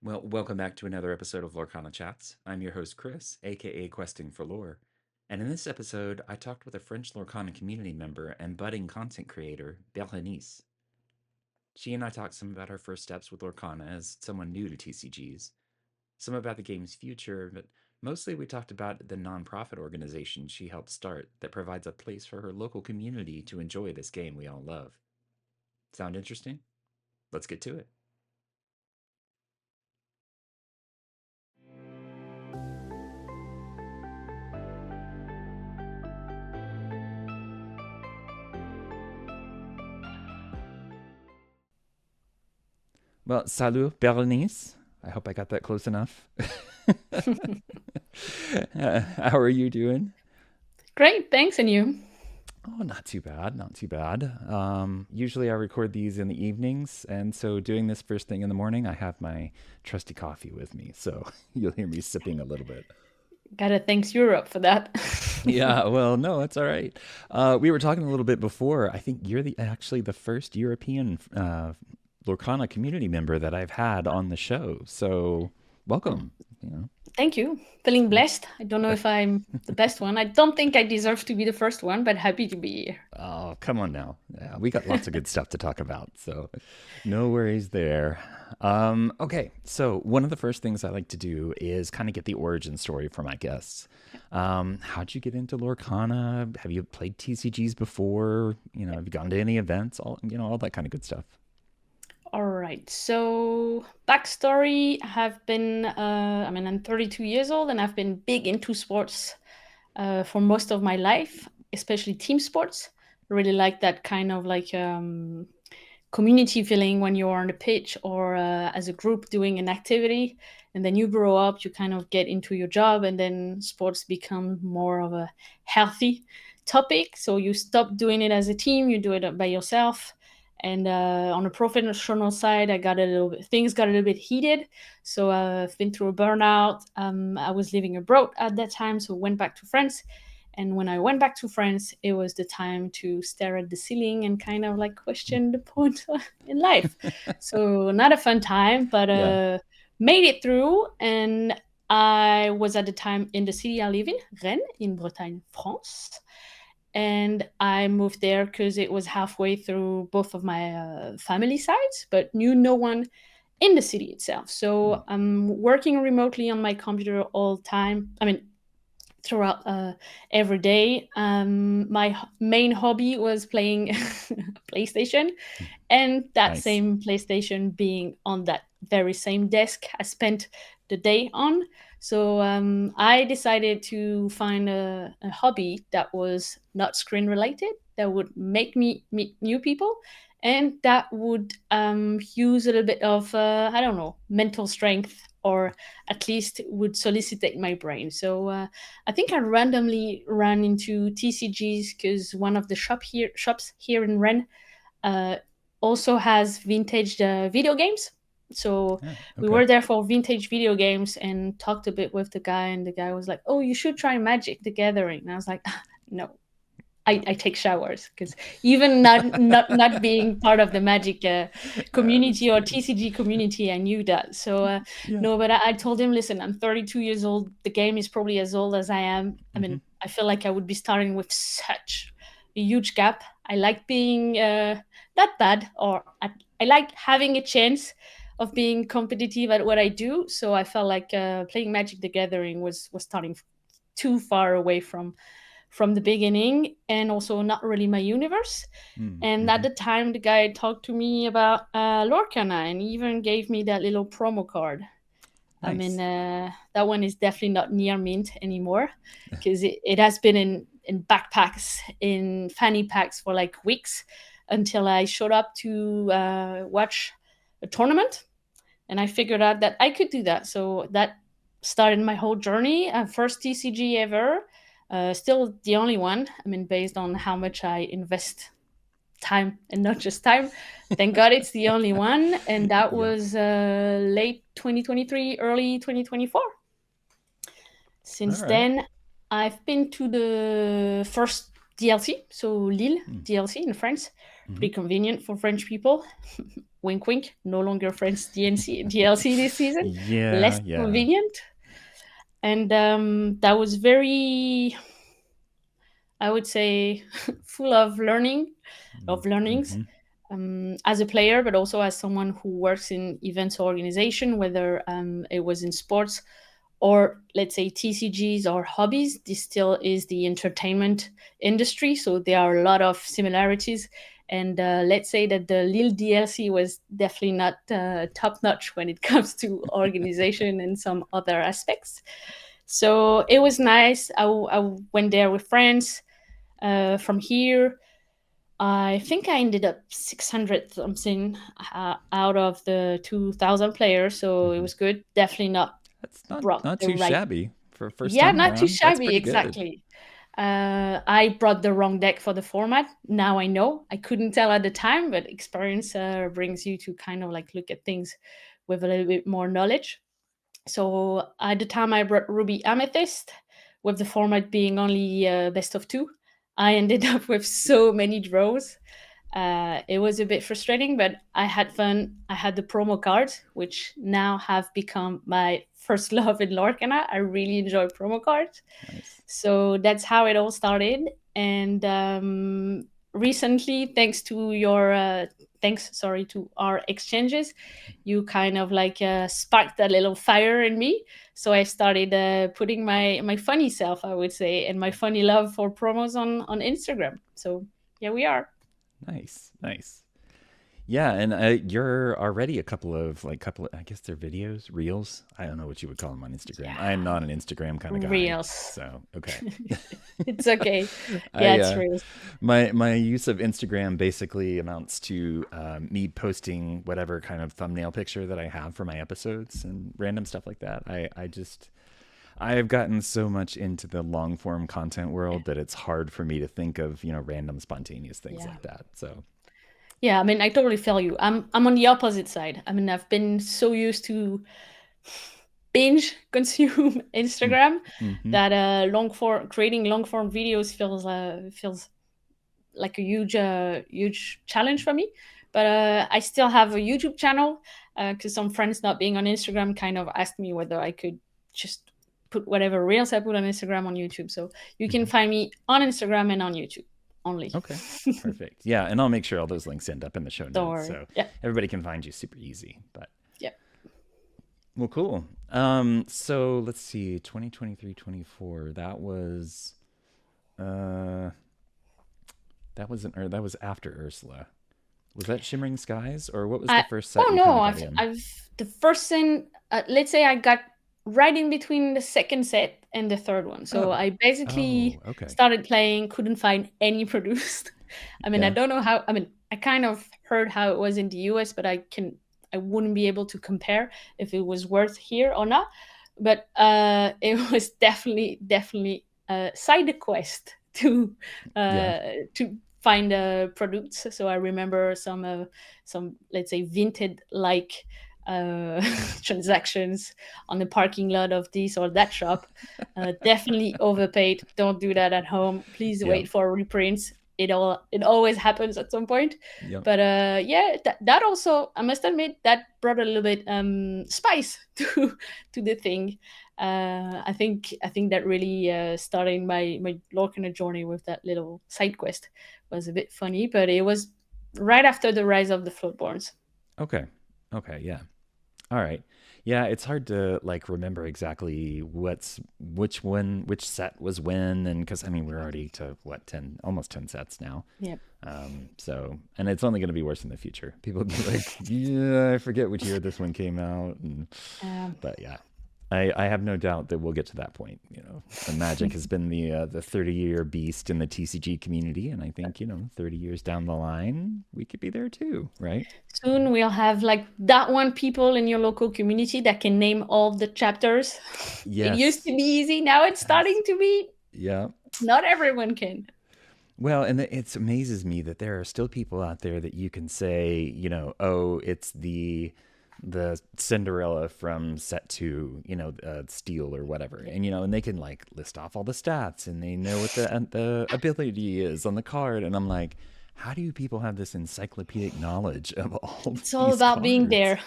Well, welcome back to another episode of Lorcana Chats. I'm your host, Chris, aka Questing for Lore. And in this episode, I talked with a French Lorcana community member and budding content creator, Bérénice. She and I talked some about her first steps with Lorcana as someone new to TCGs, some about the game's future, but mostly we talked about the nonprofit organization she helped start that provides a place for her local community to enjoy this game we all love. Sound interesting? Let's get to it. Well, salut, Bérénice. I hope I got that close enough. How are you doing? Great, thanks, and you? Oh, not too bad, not too bad. Usually I record these in the evenings, and so doing this first thing in the morning, I have my trusty coffee with me, so you'll hear me sipping a little bit. Gotta thanks Europe for that. Yeah, well, no, it's all right. We were talking a little bit before. I think you're actually the first European Lorcana community member that I've had on the show, so Oh, welcome. You know. thank you. Feeling blessed. I don't know if I'm the best one. I don't think I deserve to be the first one, but happy to be here. Oh, come on now. Yeah, we got lots of good stuff to talk about, so no worries there. Okay, so one of the first things I like to do is kind of get the origin story for my guests. How'd you get into Lorcana? Have you played TCGs before? Have you gone to any events? All that kind of good stuff. All right. So backstory: I have been. I'm 32 years old, and I've been big into sports for most of my life, especially team sports. I really like that kind of like community feeling when you're on the pitch or as a group doing an activity, and then you grow up, you kind of get into your job, and then sports become more of a healthy topic. So you stop doing it as a team, you do it by yourself. And on a professional side, things got a little bit heated. So I've been through a burnout. I was living abroad at that time, so went back to France. And when I went back to France, it was the time to stare at the ceiling and kind of like question the point in life. So not a fun time, but Yeah. made it through. And I was at the time in the city I live in, Rennes, in Bretagne, France. And I moved there because it was halfway through both of my family sides, but knew no one in the city itself. Hmm. So I'm working remotely on my computer all the time. I mean, throughout every day. My main hobby was playing PlayStation, and that Nice. same PlayStation being on that very same desk I spent the day on. So I decided to find a hobby that was not screen related, that would make me meet new people, and that would use a little bit of, I don't know, mental strength, or at least would solicitate my brain. So I think I randomly ran into TCGs because one of the shops here in Rennes uh, also has vintage video games. So Yeah. we Okay. were there for vintage video games and talked a bit with the guy, and the guy was like, "Oh, you should try Magic the Gathering." And I was like, "No, I take showers," because even not being part of the Magic That's community or funny. TCG community, I knew that. So Yeah. no, but I told him, "Listen, I'm 32 years old. The game is probably as old as I am. I Hmm. mean, I feel like I would be starting with such a huge gap. I like being not bad, or I like having a chance of being competitive at what I do. So I felt like playing Magic the Gathering was starting too far away from the beginning, and also not really my universe. And at Mm-hmm. the time, the guy talked to me about Lorcana and even gave me that little promo card. I mean, Nice. that one is definitely not near mint anymore, because it has been in backpacks, in fanny packs for like weeks, until I showed up to watch a tournament, and I figured out that I could do that. So that started my whole journey. First TCG ever, still the only one. I mean, based on how much I invest time, and not just time. Thank God it's the only one, and that Yeah. was late 2023, early 2024. All Since right. then, I've been to the first DLC, so Lille Hmm. DLC in France, Pretty convenient for French people. Wink, wink. No longer French DLC this season. Less Yeah, yeah. convenient. And that was very, I would say, full of learnings Mm-hmm. as a player, but also as someone who works in events or organization, whether it was in sports or let's say TCGs or hobbies. This still is the entertainment industry, so there are a lot of similarities. And let's say that the Lille DLC was definitely not top notch when it comes to organization and some other aspects. So it was nice. I went there with friends from here. I think I ended up 600 something out of the 2,000 players, so it Mm-hmm. was good. Definitely not That's brought not the too right. shabby for first Yeah, time not too around. That's shabby, pretty good. exactly. I brought the wrong deck for the format. Now I know. I couldn't tell at the time, but experience brings you to kind of like look at things with a little bit more knowledge. So at the time, I brought Ruby Amethyst, with the format being only best of two. I ended up with so many draws. It was a bit frustrating, but I had fun. I had the promo cards, which now have become my first love in Lorcana. I really enjoy promo cards. Nice. So that's how it all started. And recently, thanks, sorry, to our exchanges, you kind of like sparked a little fire in me. So I started putting my funny self, I would say, and my funny love for promos on Instagram. So yeah, we are. Nice. Nice. Yeah, and you're already a couple of, I guess they're videos, reels. I don't know what you would call them on Instagram. I am Yeah, not an Instagram kind of guy. reels. So, okay. It's okay. Yeah, I it's reels. my use of Instagram basically amounts to me posting whatever kind of thumbnail picture that I have for my episodes and random stuff like that. I have gotten so much into the long form content world that it's hard for me to think of, random spontaneous things Yeah. like that. So, Yeah, I mean, I totally feel you. I'm on the opposite side. I mean, I've been so used to binge consume Instagram mm-hmm. that long form creating long form videos feels like a huge challenge for me. But I still have a YouTube channel because some friends not being on Instagram kind of asked me whether I could just put whatever reels I put on Instagram on YouTube. So you can Mm-hmm. find me on Instagram and on YouTube only. Okay. Perfect. Yeah, and I'll make sure all those links end up in the show Don't notes worry. so Yeah, everybody can find you super easy. But yeah. well, cool. So let's see, 2023, 24. Uh that was after Ursula. Was that Shimmering Skies, or what was the I first set oh you kind no, of got I've in? I've the first thing. Let's say I got right in between the second set and the third one. So Oh. I basically Oh, okay. started playing, couldn't find any produced. I mean, I Yeah. don't know how. I mean, I kind of heard how it was in the US, but I wouldn't be able to compare if it was worth here or not. But it was definitely a side quest Yeah. to find products. So I remember some let's say vinted like uh, transactions on the parking lot of this or that shop. Definitely overpaid. Don't do that at home. Please Yep. wait for reprints. It always happens at some point. Yep. But yeah, that also I must admit that brought a little bit spice to the thing. I think that really started my Lorcaner journey with that little side quest was a bit funny, but it was right after the rise of the Floodborns. Okay. Okay, yeah. All right. Yeah, it's hard to like remember exactly which set was when, and because I mean we're already to what 10, almost 10 sets now. Yeah. So and it's only going to be worse in the future. People will be like, yeah, I forget which year this one came out, and Um, but yeah, I have no doubt that we'll get to that point. Magic has been the 30-year beast in the TCG community, and I think 30 years down the line we could be there too, right? Soon we'll have like that one people in your local community that can name all the chapters. It used Yes. to be easy. Now it's Yes. starting to be Yeah. not everyone can. Well, and it amazes me that there are still people out there that you can say, oh, it's the Cinderella from set two, Steel or whatever, Yeah. and they can list off all the stats and they know what the ability is on the card, and I'm like, how do you people have this encyclopedic knowledge of all It's all these about being cards? there.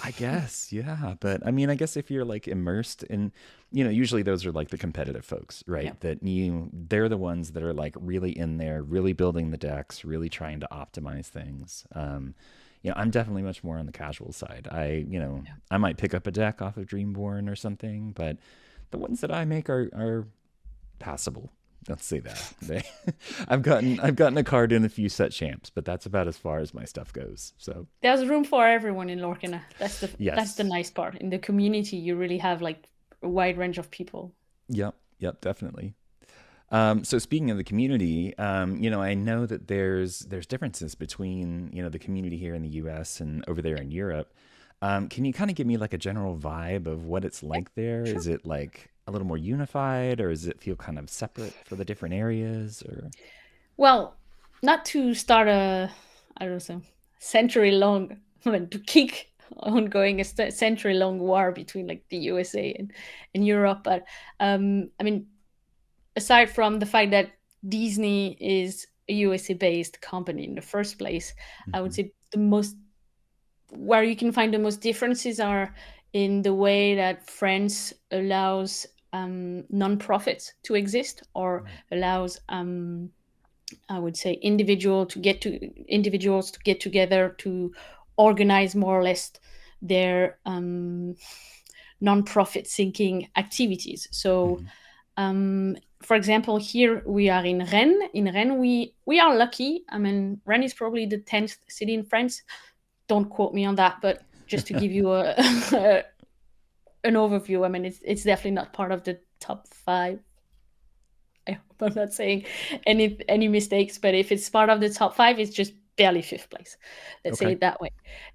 I guess, yeah. But I mean, I guess if you're like immersed in, usually those are like the competitive folks, Yeah. right? They're the ones that are like really in there, really building the decks, really trying to optimize things. I'm definitely much more on the casual side. I might pick up a deck off of Dreamborn or something, but the ones that I make are passable. Let's say that. I've gotten a card in a few set champs, but that's about as far as my stuff goes. So There's room for everyone in Lorcana. That's the yes. nice part. In the community, you really have like a wide range of people. Yep. Yep. Definitely. So speaking of the community, I know that there's differences between the community here in the U.S. and over there in Europe. Can you kind of give me like a general vibe of what it's Yeah, like there? sure. Is it like a little more unified, or does it feel kind of separate for the different areas? Or Well, not to start a, I don't know, century long, I mean, to kick ongoing century long war between like the USA and Europe, but I mean, aside from the fact that Disney is a USA based company in the first place, I would hmm say the most where you can find the most differences are in the way that France allows non-profits to exist or right. allows I would say individuals to get together to organize more or less their non-profit thinking activities. So, hmm for example, here we are in Rennes. In Rennes, we are lucky. I mean, Rennes is probably the 10th city in France. Don't quote me on that, but just to give you a an overview, I mean, it's definitely not part of the top five. I hope I'm not saying any mistakes, but if it's part of the top five, it's just barely fifth place. Let's say Okay. it that way.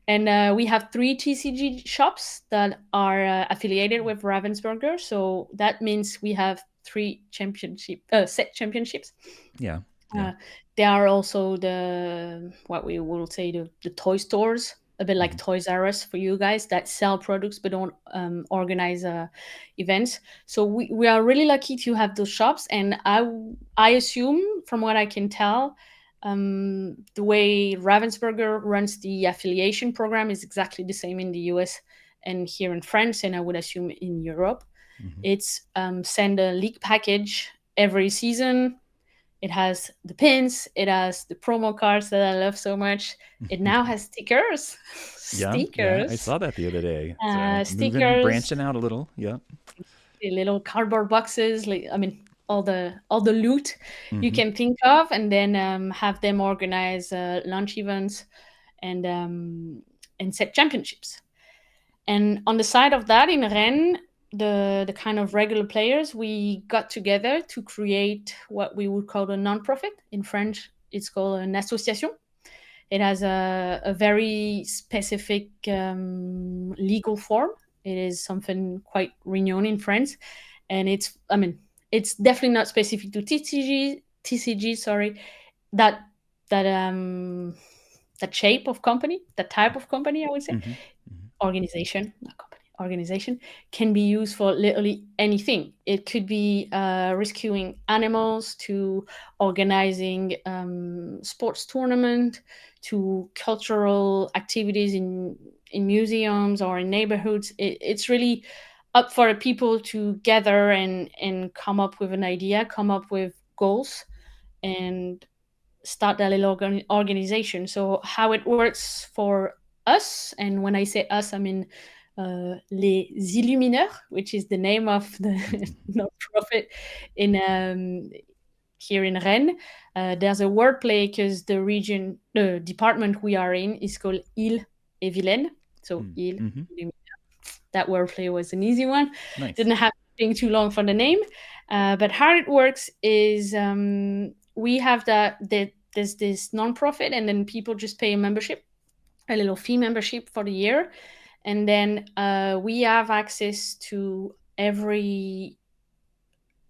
And we have three TCG shops that are affiliated with Ravensburger, so that means we have three set championships. Yeah. Yeah. Uh, there are also the what we will say the toy stores, a bit like hmm Toys R Us for you guys that sell products but don't organize events. So we are really lucky to have those shops, and I assume from what I can tell, the way Ravensburger runs the affiliation program is exactly the same in the US and here in France, and I would assume in Europe. hmm It's send a league package every season. It has the pins. It has the promo cards that I love so much. It now has stickers, Yeah. Yeah. I stickers, saw that the other day. So moving, stickers, branching out a little. Yeah. the little cardboard boxes. Like, I mean, all the loot you hmm can think of, and then have them organize launch events and set championships. And on the side of that, in Rennes, the kind of regular players, we got together to create what we would call a non-profit. In French, it's called an association. It has a very specific legal form. It is something quite renowned in France, and I mean, it's definitely not specific to TCG. Sorry, that that that shape of company, that type of company, I would say, hmm hmm organization, not company, organization can be used for literally anything. It could be rescuing animals to organizing sports tournament to cultural activities in museums or in neighborhoods. It's really up for people to gather and come up with an idea, come up with goals, and start that little organization. So how it works for us, and when I say us, I mean les Ille-Lumineurs, which is the name of the non-profit in here in Rennes. There's a wordplay because the department we are in is called Ille-et-Vilaine. So Ille, hmm that wordplay was an easy one. Nice. Didn't have to think too long for the name. But how it works is we have there's this nonprofit, and then people just pay a membership, a little fee membership for the year, and then we have access to every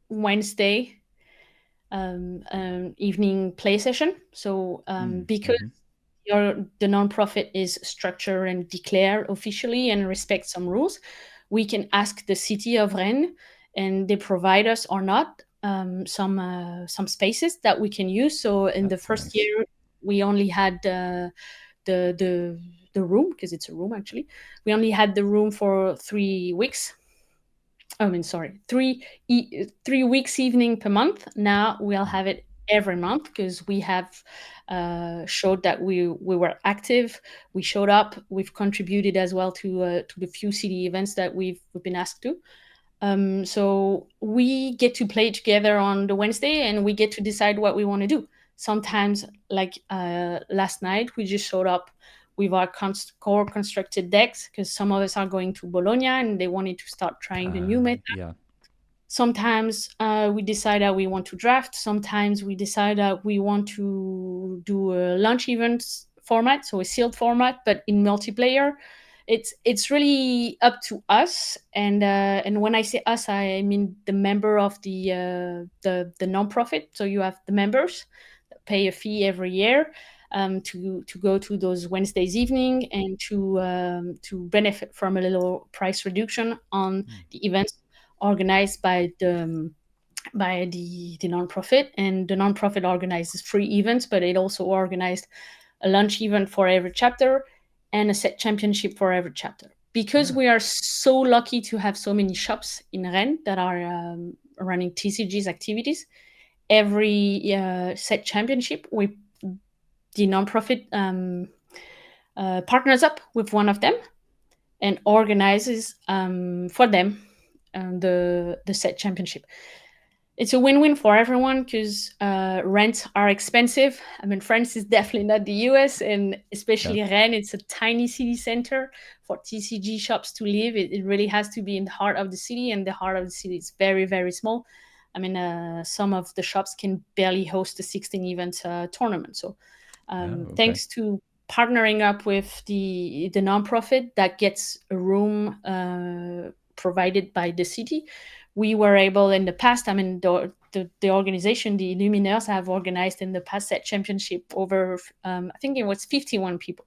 Wednesday evening play session. So because Mm-hmm. the nonprofit is structured and declared officially and respects some rules, we can ask the city of Rennes, and they provide us or not some spaces that we can use. So in the That's first nice. year, we only had the the room, because it's a room actually. We only had the room for 3 weeks. I mean, sorry, 3 weeks evening per month. Now we'll have it every month because we have showed that we were active. We showed up. We've contributed as well to the few city events that we've been asked to. So we get to play together on the Wednesday, and we get to decide what we want to do. Sometimes, like last night, we just showed up with our core constructed decks because some of us are going to Bologna and they wanted to start trying the new meta. Yeah. Sometimes we decide that we want to draft. Sometimes we decide that we want to do a launch event format, so a sealed format, but in multiplayer. It's really up to us, and when I say us, I mean the member of the nonprofit. So you have the members that pay a fee every year to go to those Wednesdays evening and to benefit from a little price reduction on the events organized by the nonprofit. And the nonprofit organizes free events, but it also organized a lunch event for every chapter and a set championship for every chapter. Because we are so lucky to have so many shops in Rennes that are running TCGs activities, every set championship, the nonprofit partners up with one of them and organizes for them the set championship. It's a win-win for everyone because rents are expensive. I mean, France is definitely not the US, and especially Rennes, it's a tiny city center for TCG shops to live. It really has to be in the heart of the city, and the heart of the city is very, very small. I mean, some of the shops can barely host a 16-event tournament. So thanks to partnering up with the nonprofit that gets a room provided by the city, we were able in the past, I mean, the organization, the Ille-Lumineurs, have organized in the past set championship over, I think it was 51 people,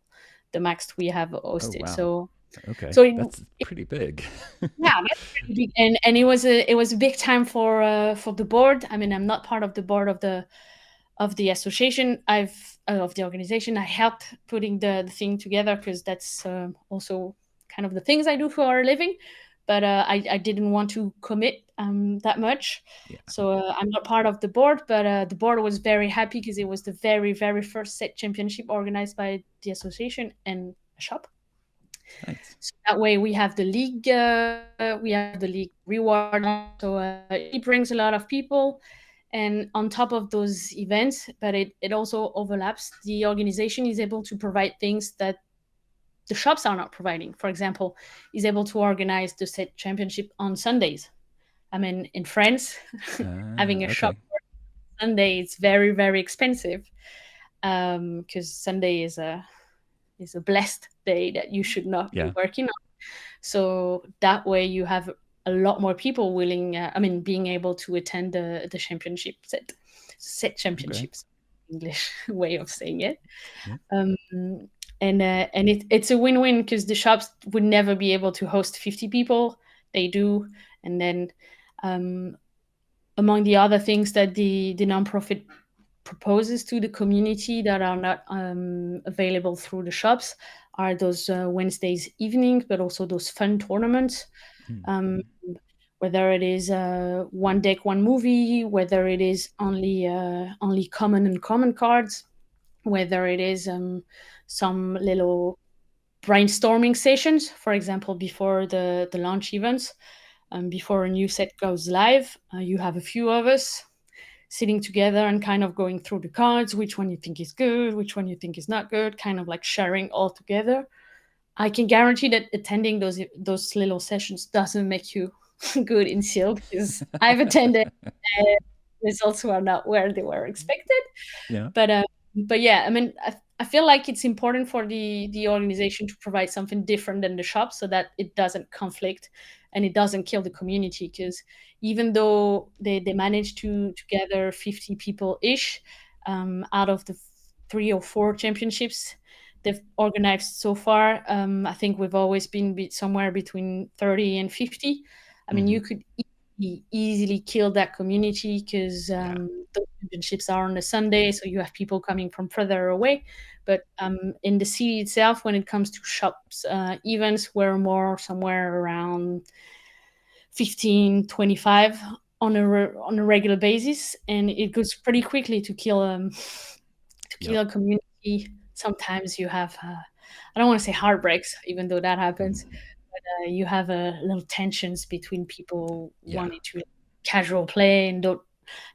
the max we have hosted. Oh, wow. So That's pretty big. yeah, that's pretty big, and it was a big time for the board. I mean, I'm not part of the board of the association. Of the organization. I helped putting the thing together because that's also kind of the things I do for a living. But I didn't want to commit that much. So I'm not part of the board, but the board was very happy because it was the very, very first set championship organized by the association and a shop. Nice. So that way we have the league reward. So it brings a lot of people. And on top of those events, but it also overlaps, the organization is able to provide things that the shops are not providing. For example, is able to organize the set championship on Sundays. I mean, in France, having a shop on Sunday is very, very expensive because Sunday is a blessed day that you should not be working on. So that way you have a lot more people being able to attend the championship set championships, English way of saying it. And it's a win-win because the shops would never be able to host 50 people. They do. And then among the other things that the nonprofit proposes to the community that are not available through the shops are those Wednesdays evenings, but also those fun tournaments. Whether it is one deck, one movie, whether it is only common and common cards, whether it is some little brainstorming sessions, for example, before the launch events, before a new set goes live, you have a few of us sitting together and kind of going through the cards, which one you think is good, which one you think is not good, kind of like sharing all together. I can guarantee that attending those little sessions doesn't make you good in sealed because I've attended results who are not where they were expected. But yeah, I mean, I feel like it's important for the organization to provide something different than the shop so that it doesn't conflict and it doesn't kill the community. Because even though they managed to gather 50 people ish out of the 3 or 4 championships they've organized so far, I think we've always been somewhere between 30 and 50. I mean, you could easily kill that community because Yeah. those championships are on a Sunday, so you have people coming from further away. But in the city itself, when it comes to shops, events were more somewhere around 15, 25 on a regular basis, and it goes pretty quickly to Yep. kill a community. Sometimes you have I don't want to say heartbreaks, even though that happens. Mhm. You have little tensions between people Yeah. wanting to casual play and don't,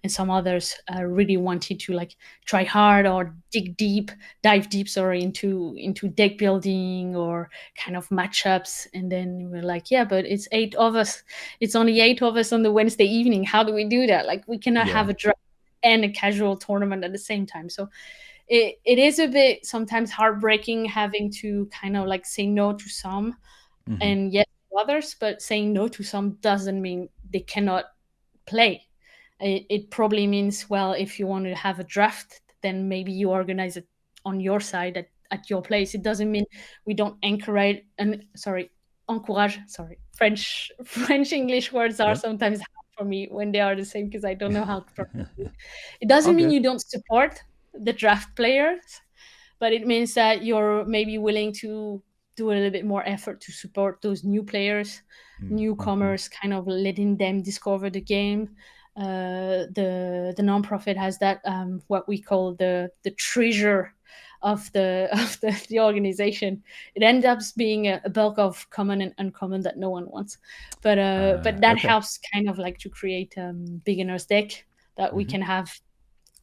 and some others really wanted to like try hard or dive deep, sorry, into deck building or kind of matchups. And then we're like, yeah, but it's 8 of us. It's only 8 of us on the Wednesday evening. How do we do that? Like, we cannot Yeah. have a draft and a casual tournament at the same time. So it is a bit sometimes heartbreaking having to kind of like say no to some Hmm. and yes to others, but saying no to some doesn't mean they cannot play. It probably means, well, if you want to have a draft, then maybe you organize it on your side at your place. It doesn't mean we don't encourage and sorry, encourage. Sorry, French English words are Yep. sometimes hard for me when they are the same because I don't know how to pronounce it. It doesn't All mean good. you don't support the draft players, but it means that you're maybe willing to do a little bit more effort to support those new players, Mm-hmm. newcomers, kind of letting them discover the game. The nonprofit has that what we call the treasure of the the organization. It ends up being a bulk of common and uncommon that no one wants, but that Okay. helps kind of like to create beginners deck that we Hmm. can have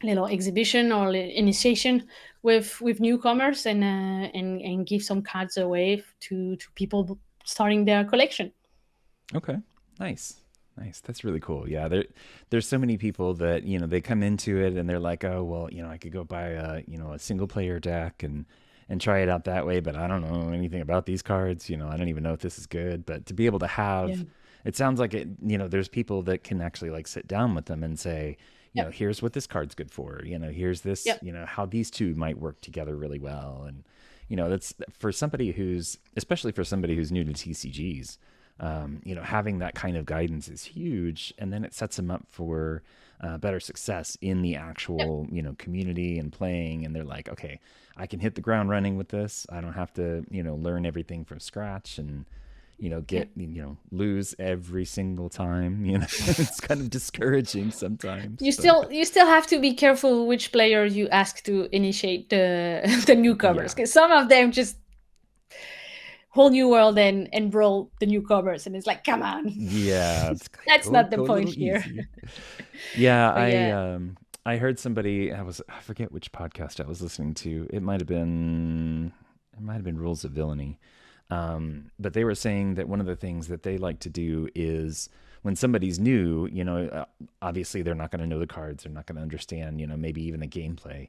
little exhibition or initiation with newcomers and give some cards away to people starting their collection. Okay. Nice. Nice. That's really cool. Yeah, there's so many people that, they come into it and they're like, "Oh, well, I could go buy a single player deck and try it out that way, but I don't know anything about these cards, I don't even know if this is good." But to be able to Yeah. have it sounds like there's people that can actually like sit down with them and say, Yep. here's what this card's good for. Here's this, Yep. how these two might work together really well. And that's for somebody who's especially for somebody who's new to TCGs, having that kind of guidance is huge, and then it sets them up for better success in the Yep. actual, community and playing. And they're like, okay, I can hit the ground running with this. I don't have to, learn everything from scratch and, Yeah. lose every single time. It's kind of discouraging sometimes, You but still have to be careful which player you ask to initiate the the newcomers yeah, because some of them just whole new world and enroll the newcomers and it's like, come on. yeah, it's like, That's go not the go a point little here. easy. Yeah, But yeah. I heard somebody I forget which podcast I was listening to. It might have been Rules of Villainy. But they were saying that one of the things that they like to do is when somebody's new, obviously they're not going to know the cards, they're not going to understand, maybe even the gameplay,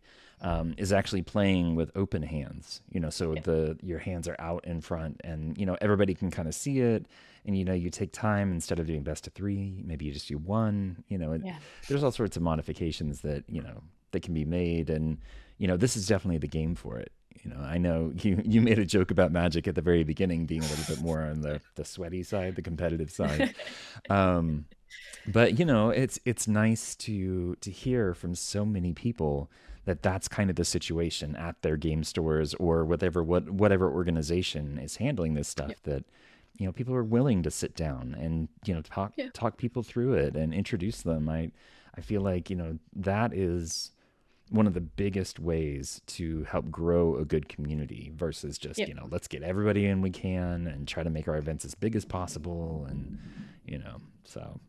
is actually playing with open hands, so Yeah. your hands are out in front and, everybody can kind of see it. And, you take time instead of doing best of three, maybe you just do one, Yeah. there's all sorts of modifications that, that can be made. And, this is definitely the game for it. I know you made a joke about Magic at the very beginning being a little bit more on the sweaty side, the competitive side. Um, but it's nice to hear from so many people that that's kind of the situation at their game stores or whatever organization is handling this Yeah. stuff, that people are willing to sit down and talk Yeah. talk people through it and introduce them. I feel like that is one of the biggest ways to help grow a good community versus just, Yeah. let's get everybody in we can and try to make our events as big as possible. And, so.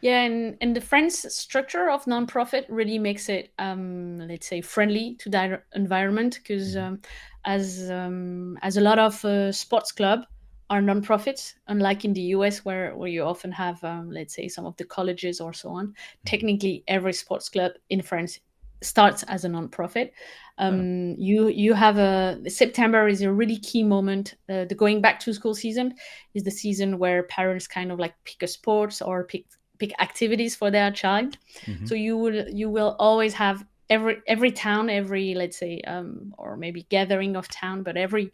Yeah, and the friends structure of nonprofit really makes it, let's say, friendly to that environment because Mhm. as a lot of sports club are nonprofits, unlike in the US where you often have, let's say, some of the colleges or so on. Mhm. Technically, every sports club in France starts as a nonprofit. Oh. You have September is a really key moment. The going back to school season is the season where parents kind of like pick a sports or pick activities for their child. Hmm. So you will always have every town, every, let's say, or maybe gathering of town, but every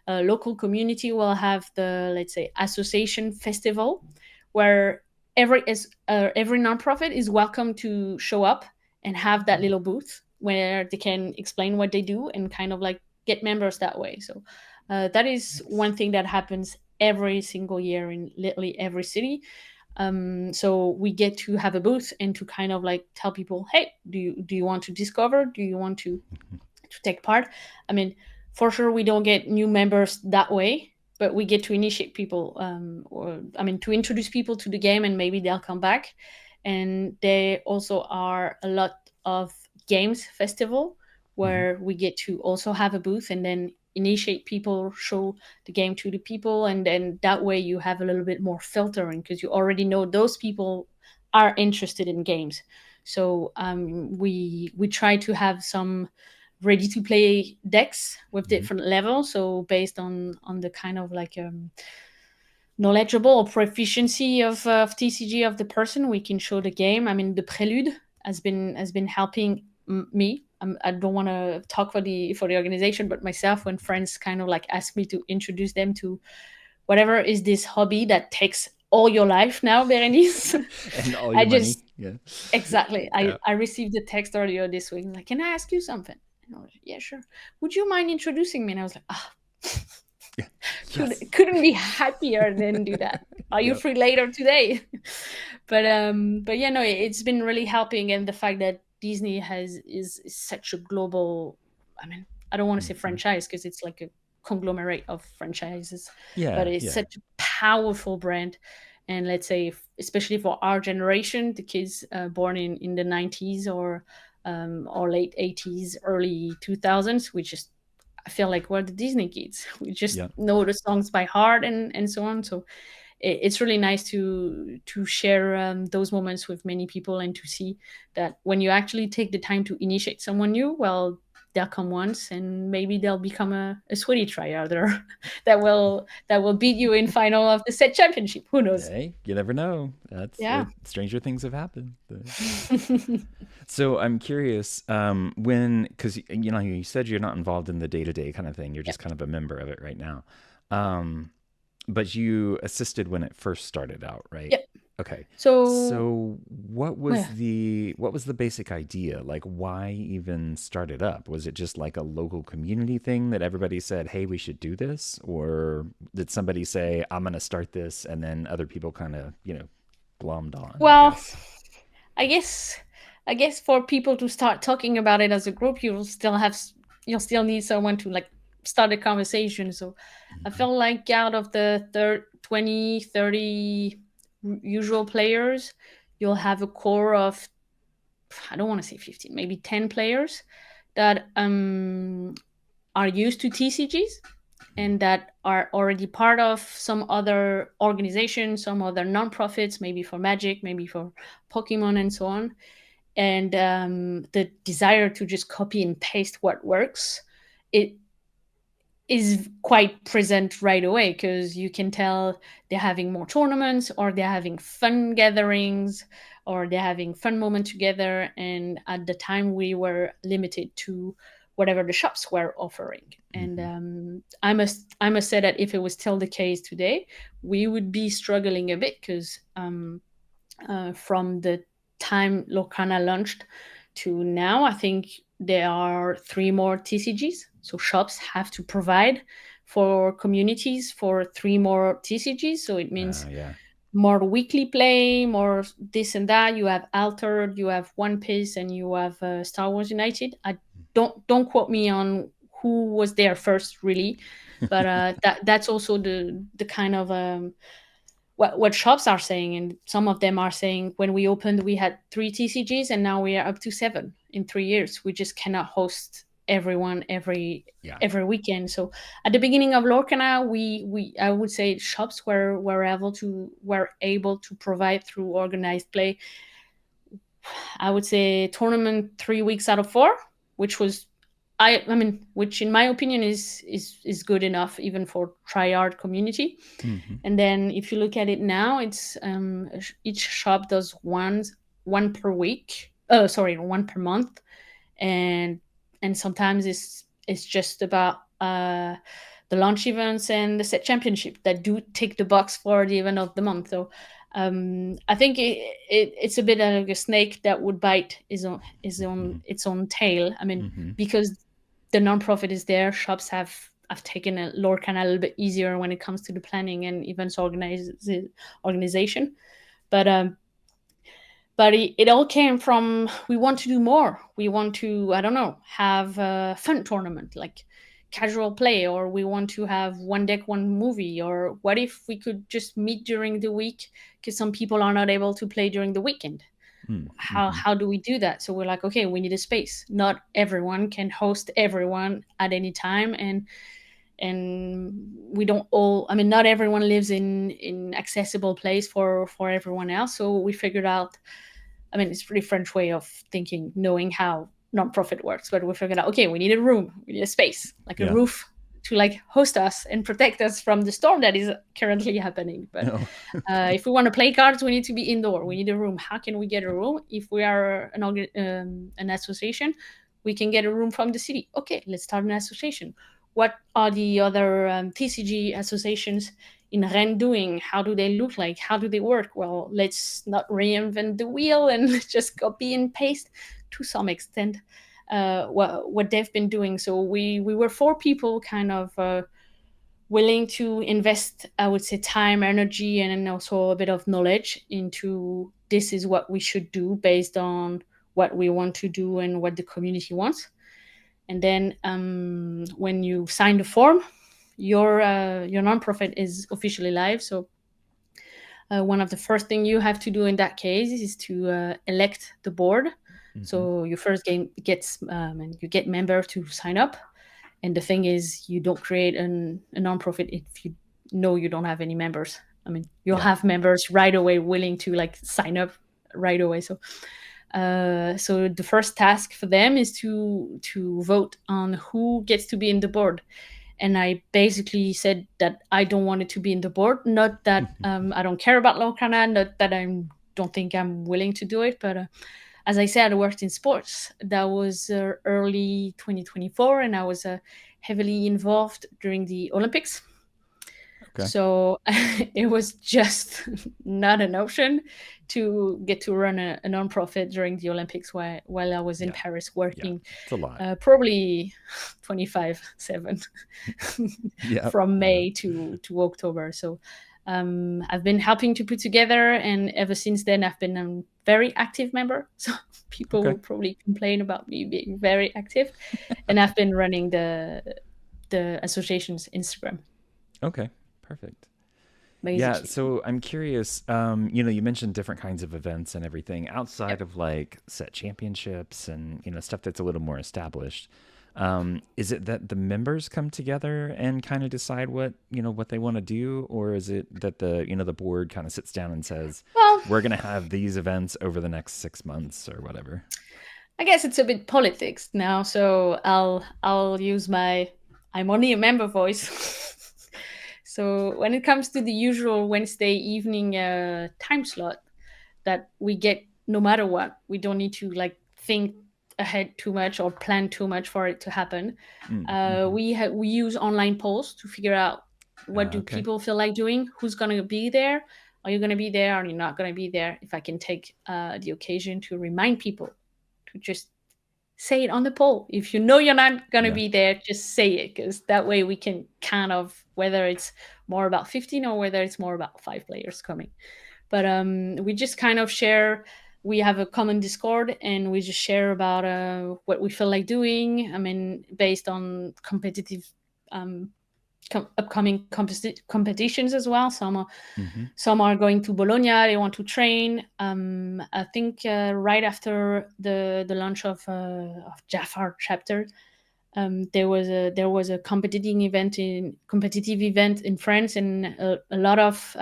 local community will have the, let's say, association festival where every nonprofit is welcome to show up and have that little booth where they can explain what they do and kind of like get members that way. So that is Nice. one thing that happens every single year in literally every city. So we get to have a booth and to kind of like tell people, hey, do you want to discover? Do you want to take part? I mean, for sure, we don't get new members that way, but we get to initiate people, or I mean, to introduce people to the game, and maybe they'll come back. And there also are a lot of games festival Hmm. where we get to also have a booth and then initiate people, show the game to the people, and then that way you have a little bit more filtering because you already know those people are interested in games. So we try to have some ready to play decks with Hmm. different levels, so based on the kind of like knowledgeable or proficiency of TCG of the person, we can show the game. I mean, the prelude has been helping me. I don't want to talk for the organization, but myself, when friends kind of like ask me to introduce them to whatever is this hobby that takes all your life now, Bérénice. And all I your money. just Yeah. Exactly. Yeah. I received a text earlier this week, like, can I ask you something? And I was like, yeah, sure. Would you mind introducing me? And I was like, ah, Yeah. could Yes. couldn't be happier than do that. Are you Yep. free later today? But yeah, no, it's been really helping, and the fact that Disney is such a global. I mean, I don't want to say Hmm. franchise because it's like a conglomerate of franchises, but Yeah. it's Yeah. such a powerful brand. And let's say, especially for our generation, the kids born in the 90s or late 80s, early 2000s, we just I feel like we're the Disney kids. We just Yep. know the songs by heart and so on. So it's really nice to share those moments with many people and to see that when you actually take the time to initiate someone new, well, they'll come once and maybe they'll become a sweetie triarder that will beat you in final of the set championship. Who knows? Hey, you never know. That's Yeah. stranger things have happened. So I'm curious, when, because you said you're not involved in the day to day kind of thing. You're Yeah. just kind of a member of it right now. Um, but you assisted when it first started out, right? Yeah. Okay. So So yeah. what was the basic idea? Like, why even start it up? Was it just like a local community thing that everybody said, "Hey, we should do this," or did somebody say, "I'm going to start this," and then other people kind of glommed on? I Well, guess. I guess I guess for people to start talking about it as a group, you'll still need someone to like start a conversation. So I Hmm. felt like out of the 20, 30 usual players, you'll have a core of, I don't want to say 15, maybe 10 players that are used to TCGs and that are already part of some other organization, some other nonprofits, maybe for Magic, maybe for Pokemon, and so on. And the desire to just copy and paste what works, it is quite present right away because you can tell they're having more tournaments or they're having fun gatherings or they're having fun moments together. And at the time, we were limited to whatever the shops were offering. And Hmm. I must say that if it was still the case today, we would be struggling a bit because from the time Lorcana launched to now, I think there are three more TCGs. So shops have to provide for communities for three more TCGs. So it means Yeah. more weekly play, more this and that. You have Altered, you have One Piece, and you have Star Wars United. I don't quote me on who was there first, really, but that's also the kind of what shops are saying, and some of them are saying when we opened we had three TCGs and now we are up to seven in 3 years. We just cannot host everyone Yeah. every weekend. So at the beginning of Lorcana, we I would say shops were able to provide through organized play. I would say tournament 3 weeks out of four, which was I mean, which in my opinion is good enough even for triad community. Hmm. And then if you look at it now, it's each shop does one per week. Oh, sorry, one per month, and sometimes it's just about the launch events and the set championship that do tick the box for the event of the month. So I think it's a bit like a snake that would bite Mm-hmm. its own tail. I mean, Mm-hmm. because the nonprofit is there, shops have taken a Lorcan a little bit easier when it comes to the planning and events organization. But it all came from, we want to do more. We want to, I don't know, have a fun tournament like casual play, or we want to have one deck, one movie, or what if we could just meet during the week because some people are not able to play during the weekend. how Mm-hmm. how do we do that? So we're like, okay, we need a space. Not everyone can host everyone at any time, and we don't all, I mean, not everyone lives in accessible place for everyone else. So we figured out, I mean, it's a pretty French way of thinking, knowing how nonprofit works. But we figured out, okay, we need a room, we need a space, like a Yeah. roof to like host us and protect us from the storm that is currently happening. But Oh, okay. if we want to play cards, we need to be indoor. We need a room. How can we get a room? If we are an association, we can get a room from the city. Okay, let's start an association. What are the other TCG associations in Rennes doing? How do they look like? How do they work? Well, let's not reinvent the wheel and just copy and paste to some extent what they've been doing. So we were four people kind of willing to invest, I would say, time, energy, and also a bit of knowledge into this is what we should do based on what we want to do and what the community wants. And then when you sign the form, your nonprofit is officially live. So one of the first thing you have to do in that case is to elect the board. Mm-hmm. So your first game gets and you get members to sign up. And the thing is, you don't create a nonprofit if you know you don't have any members. I mean, you'll Yeah. have members right away willing to like sign up right away. So the first task for them is to vote on who gets to be in the board. And I basically said that I don't want it to be in the board. Not that I don't care about Lorcana, not that I don't think I'm willing to do it, but as I said, I worked in sports. That was early 2024, and I was heavily involved during the Olympics. Okay. So it was just not an option to get to run a nonprofit during the Olympics while I was in Yeah. Paris Yeah. working It's a lot. probably 25/7 Yeah. from Yeah. May to October. So I've been helping to put together, and ever since then, I've been a very active member. So people Okay. will probably complain about me being very active, and I've been running the association's Instagram, Okay. Perfect. Yeah, basically. so I'm curious, you mentioned different kinds of events and everything outside Yep. of like set championships and, stuff that's a little more established. Is it that the members come together and kind of decide what they want to do, or is it that the board kind of sits down and says, Well, we're going to have these events over the next 6 months or whatever? I guess it's a bit politics now, so I'll use my I'm only a member voice. So when it comes to the usual Wednesday evening time slot that we get, no matter what, we don't need to like think ahead too much or plan too much for it to happen. Mm-hmm. We use online polls to figure out what do Okay. people feel like doing, who's going to be there, are you going to be there, are you not going to be there. If I can take the occasion to remind people to just say it on the poll. If you know you're not going to Yeah. be there, just say it, because that way we can kind of, whether it's more about 15 or whether it's more about 5 players coming. But we just kind of share. We have a common Discord, and we just share about what we feel like doing. I mean, based on competitive um, upcoming competitions as well. Mm-hmm. Some are going to Bologna. They want to train. I think right after the launch of Jafar chapter, there was a competitive event in France, and a lot of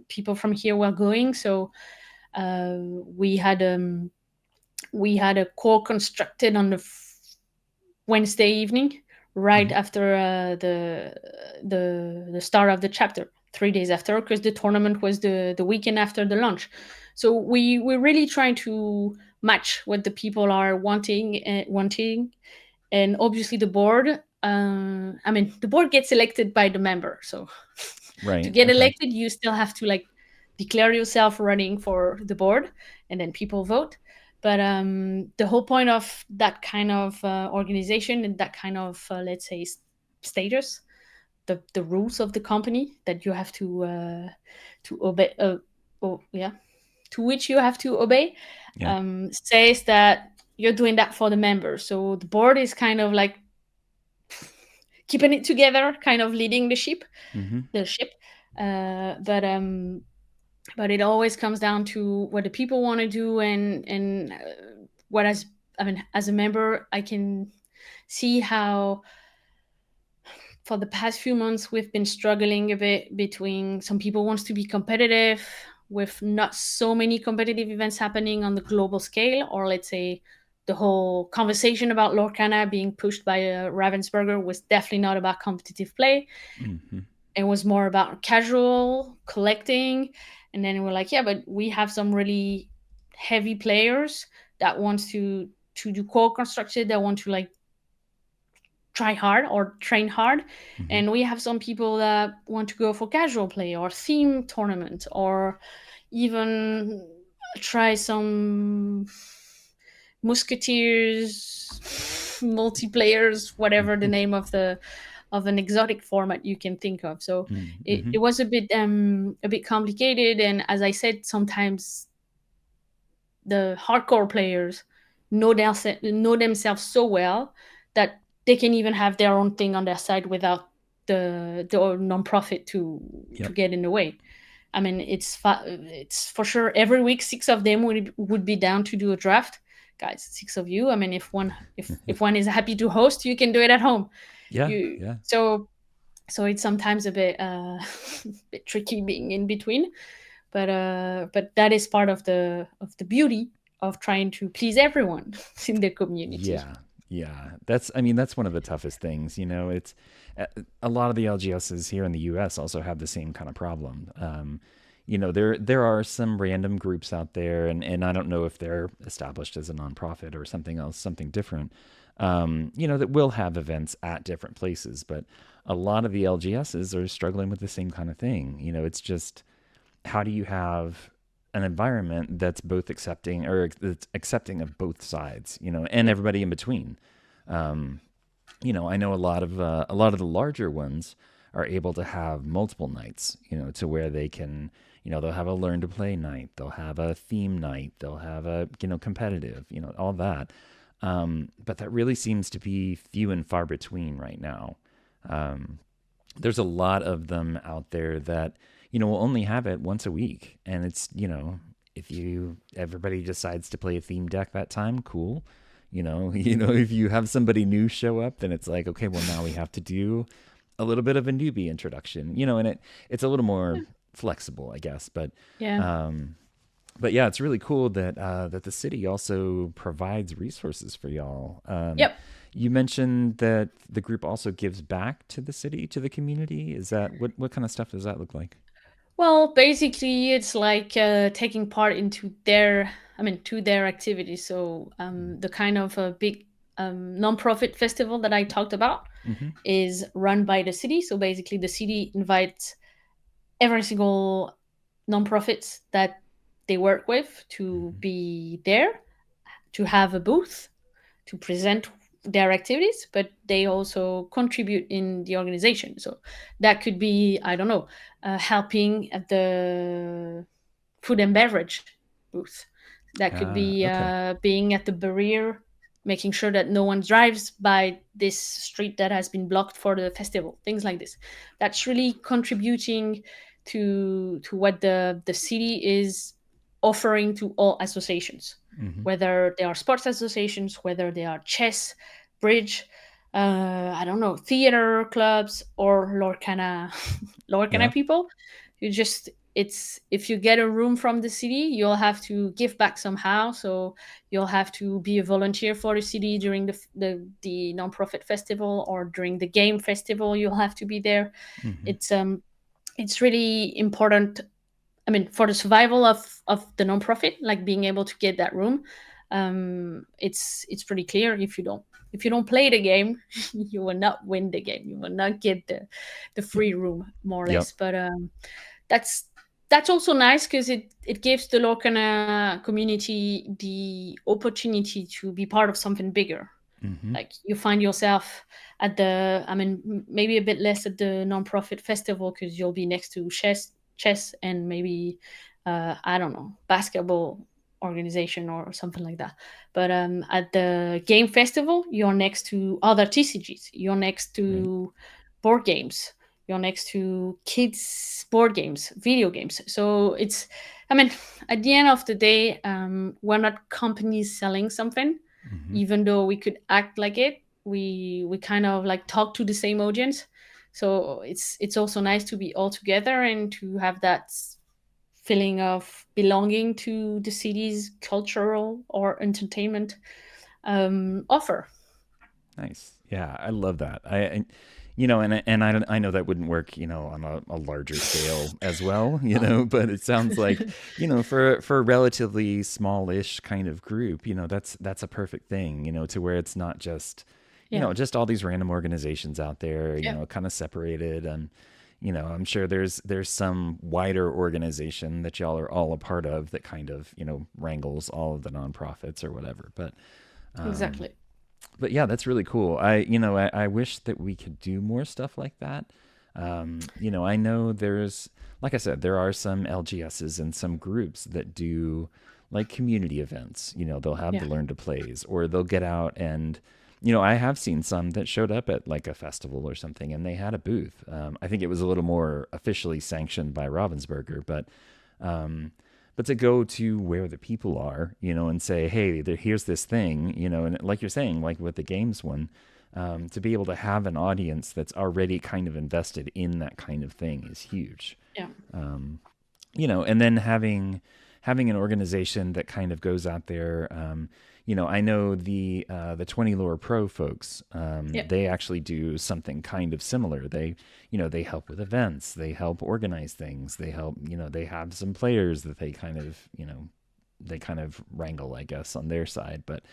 people from here were going. So uh, we had we had a core constructed on the Wednesday evening, right Mm-hmm. after the start of the chapter, 3 days after, because the tournament was the weekend after the launch. So we're really trying to match what the people are wanting, and obviously the board. I mean, the board gets elected by the member. So to Right. get Okay. elected, you still have to like declare yourself running for the board, and then people vote. But the whole point of that kind of organization and that kind of let's say status, the rules of the company that you have to obey, oh yeah, to which you have to obey, Yeah. says that you're doing that for the members. So the board is kind of like keeping it together, kind of leading Mm-hmm. the ship. Uh, but um, but it always comes down to what the people want to do, and what as I mean, as a member, I can see how for the past few months we've been struggling a bit between some people wants to be competitive with not so many competitive events happening on the global scale, or let's say the whole conversation about Lorcana being pushed by Ravensburger was definitely not about competitive play. Mm-hmm. It was more about casual collecting. And then we're like, yeah, but we have some really heavy players that wants to do core constructed, that want to like try hard or train hard. Mm-hmm. And we have some people that want to go for casual play or theme tournament, or even try some musketeers multiplayers, whatever the name of an exotic format you can think of. So Mm-hmm. it was a bit complicated, and as I said, sometimes the hardcore players know themselves so well that they can even have their own thing on their side without the non-profit to Yep. get in the way. I mean, it's for sure every week six of them would be down to do a draft. Guys, six of you. I mean, if one is happy to host, you can do it at home. Yeah. You Yeah. so it's sometimes a bit bit tricky being in between, but that is part of the beauty of trying to please everyone in the community. Yeah, yeah. That's I mean that's one of the toughest things. It's a a lot of the LGSs here in the U.S. also have the same kind of problem. There are some random groups out there, and I don't know if they're established as a nonprofit or something else, something different. That will have events at different places, but a lot of the LGSs are struggling with the same kind of thing. It's just how do you have an environment that's both accepting or that's accepting of both sides, and Yeah. everybody in between. I know a lot of the larger ones are able to have multiple nights, to where they can, they'll have a learn to play night, they'll have a theme night, they'll have a, competitive, all that. But that really seems to be few and far between right now. There's a lot of them out there that will only have it once a week, and it's if you everybody decides to play a theme deck that time, cool. If you have somebody new show up, then it's like, okay, well, now we have to do a little bit of a newbie introduction, and it's a little more flexible, I guess. Yeah. Um, but yeah, it's really cool that that the city also provides resources for y'all. Yep. You mentioned that the group also gives back to the city, to the community. Is that what kind of stuff does that look like? Well, basically, it's like taking part into to their activities. So the kind of a big non-profit festival that I talked about Mm-hmm. is run by the city. So basically, the city invites every single non-profits that they work with to Mm-hmm. be there, to have a booth, to present their activities, but they also contribute in the organization. So that could be, I don't know, helping at the food and beverage booth. That could Ah, be okay. being at the barrier, making sure that no one drives by this street that has been blocked for the festival. Things like this. That's really contributing to what the city is offering to all associations, Mm-hmm. whether they are sports associations, whether they are chess, bridge, I don't know, theater clubs, or Lorcana, Lorcana Yeah. people. You just it's if you get a room from the city, you'll have to give back somehow. So you'll have to be a volunteer for the city during the nonprofit festival, or during the game festival. You'll have to be there. Mm-hmm. It's really important. I mean, for the survival of the nonprofit, like being able to get that room, it's pretty clear. If you don't play the game, you will not win the game. You will not get the free room, more or Yep. less. But that's that's also nice because it gives the Lorcana community the opportunity to be part of something bigger. Mm-hmm. Like you find yourself at the, I mean, maybe a bit less at the nonprofit festival because you'll be next to chess and maybe I don't know, basketball organization or something like that. But at the game festival, you're next to other TCGs. You're next Right. to board games. You're next to kids board games, video games. So it's, I mean, at the end of the day, we're not companies selling something, Mm-hmm. even though we could act like it. We kind of like talk to the same audience. So it's also nice to be all together and to have that feeling of belonging to the city's cultural or entertainment offer. Nice. Yeah, I love that. You know, and I know that wouldn't work, you know, on a larger scale as well, you know, but it sounds like, you know, for a relatively smallish kind of group, you know, that's a perfect thing, you know, to where it's not just, you Yeah. know, just all these random organizations out there, you Yeah. know, kind of separated. And you know, I'm sure there's some wider organization that y'all are all a part of that kind of, you know, wrangles all of the nonprofits or whatever. Um, Exactly. but yeah, that's really cool. I wish that we could do more stuff like that. You know, I know there's, like I said, there are some LGSs and some groups that do like community events. You know, they'll have Yeah. the learn to plays, or they'll get out and, you know, I have seen some that showed up at like a festival or something and they had a booth. I think it was a little more officially sanctioned by Ravensburger, um, but to go to where the people are, you know, and say, hey, here's this thing, you know, and like you're saying, like with the games one, to be able to have an audience that's already kind of invested in that kind of thing is huge. Yeah. You know, and then having an organization that kind of goes out there. You know, I know the 20 Lore Pro folks. Yeah. They actually do something kind of similar. They, you know, they help with events. They help organize things. They help. You know, they have some players that they kind of, you know, they kind of wrangle, I guess, on their side. But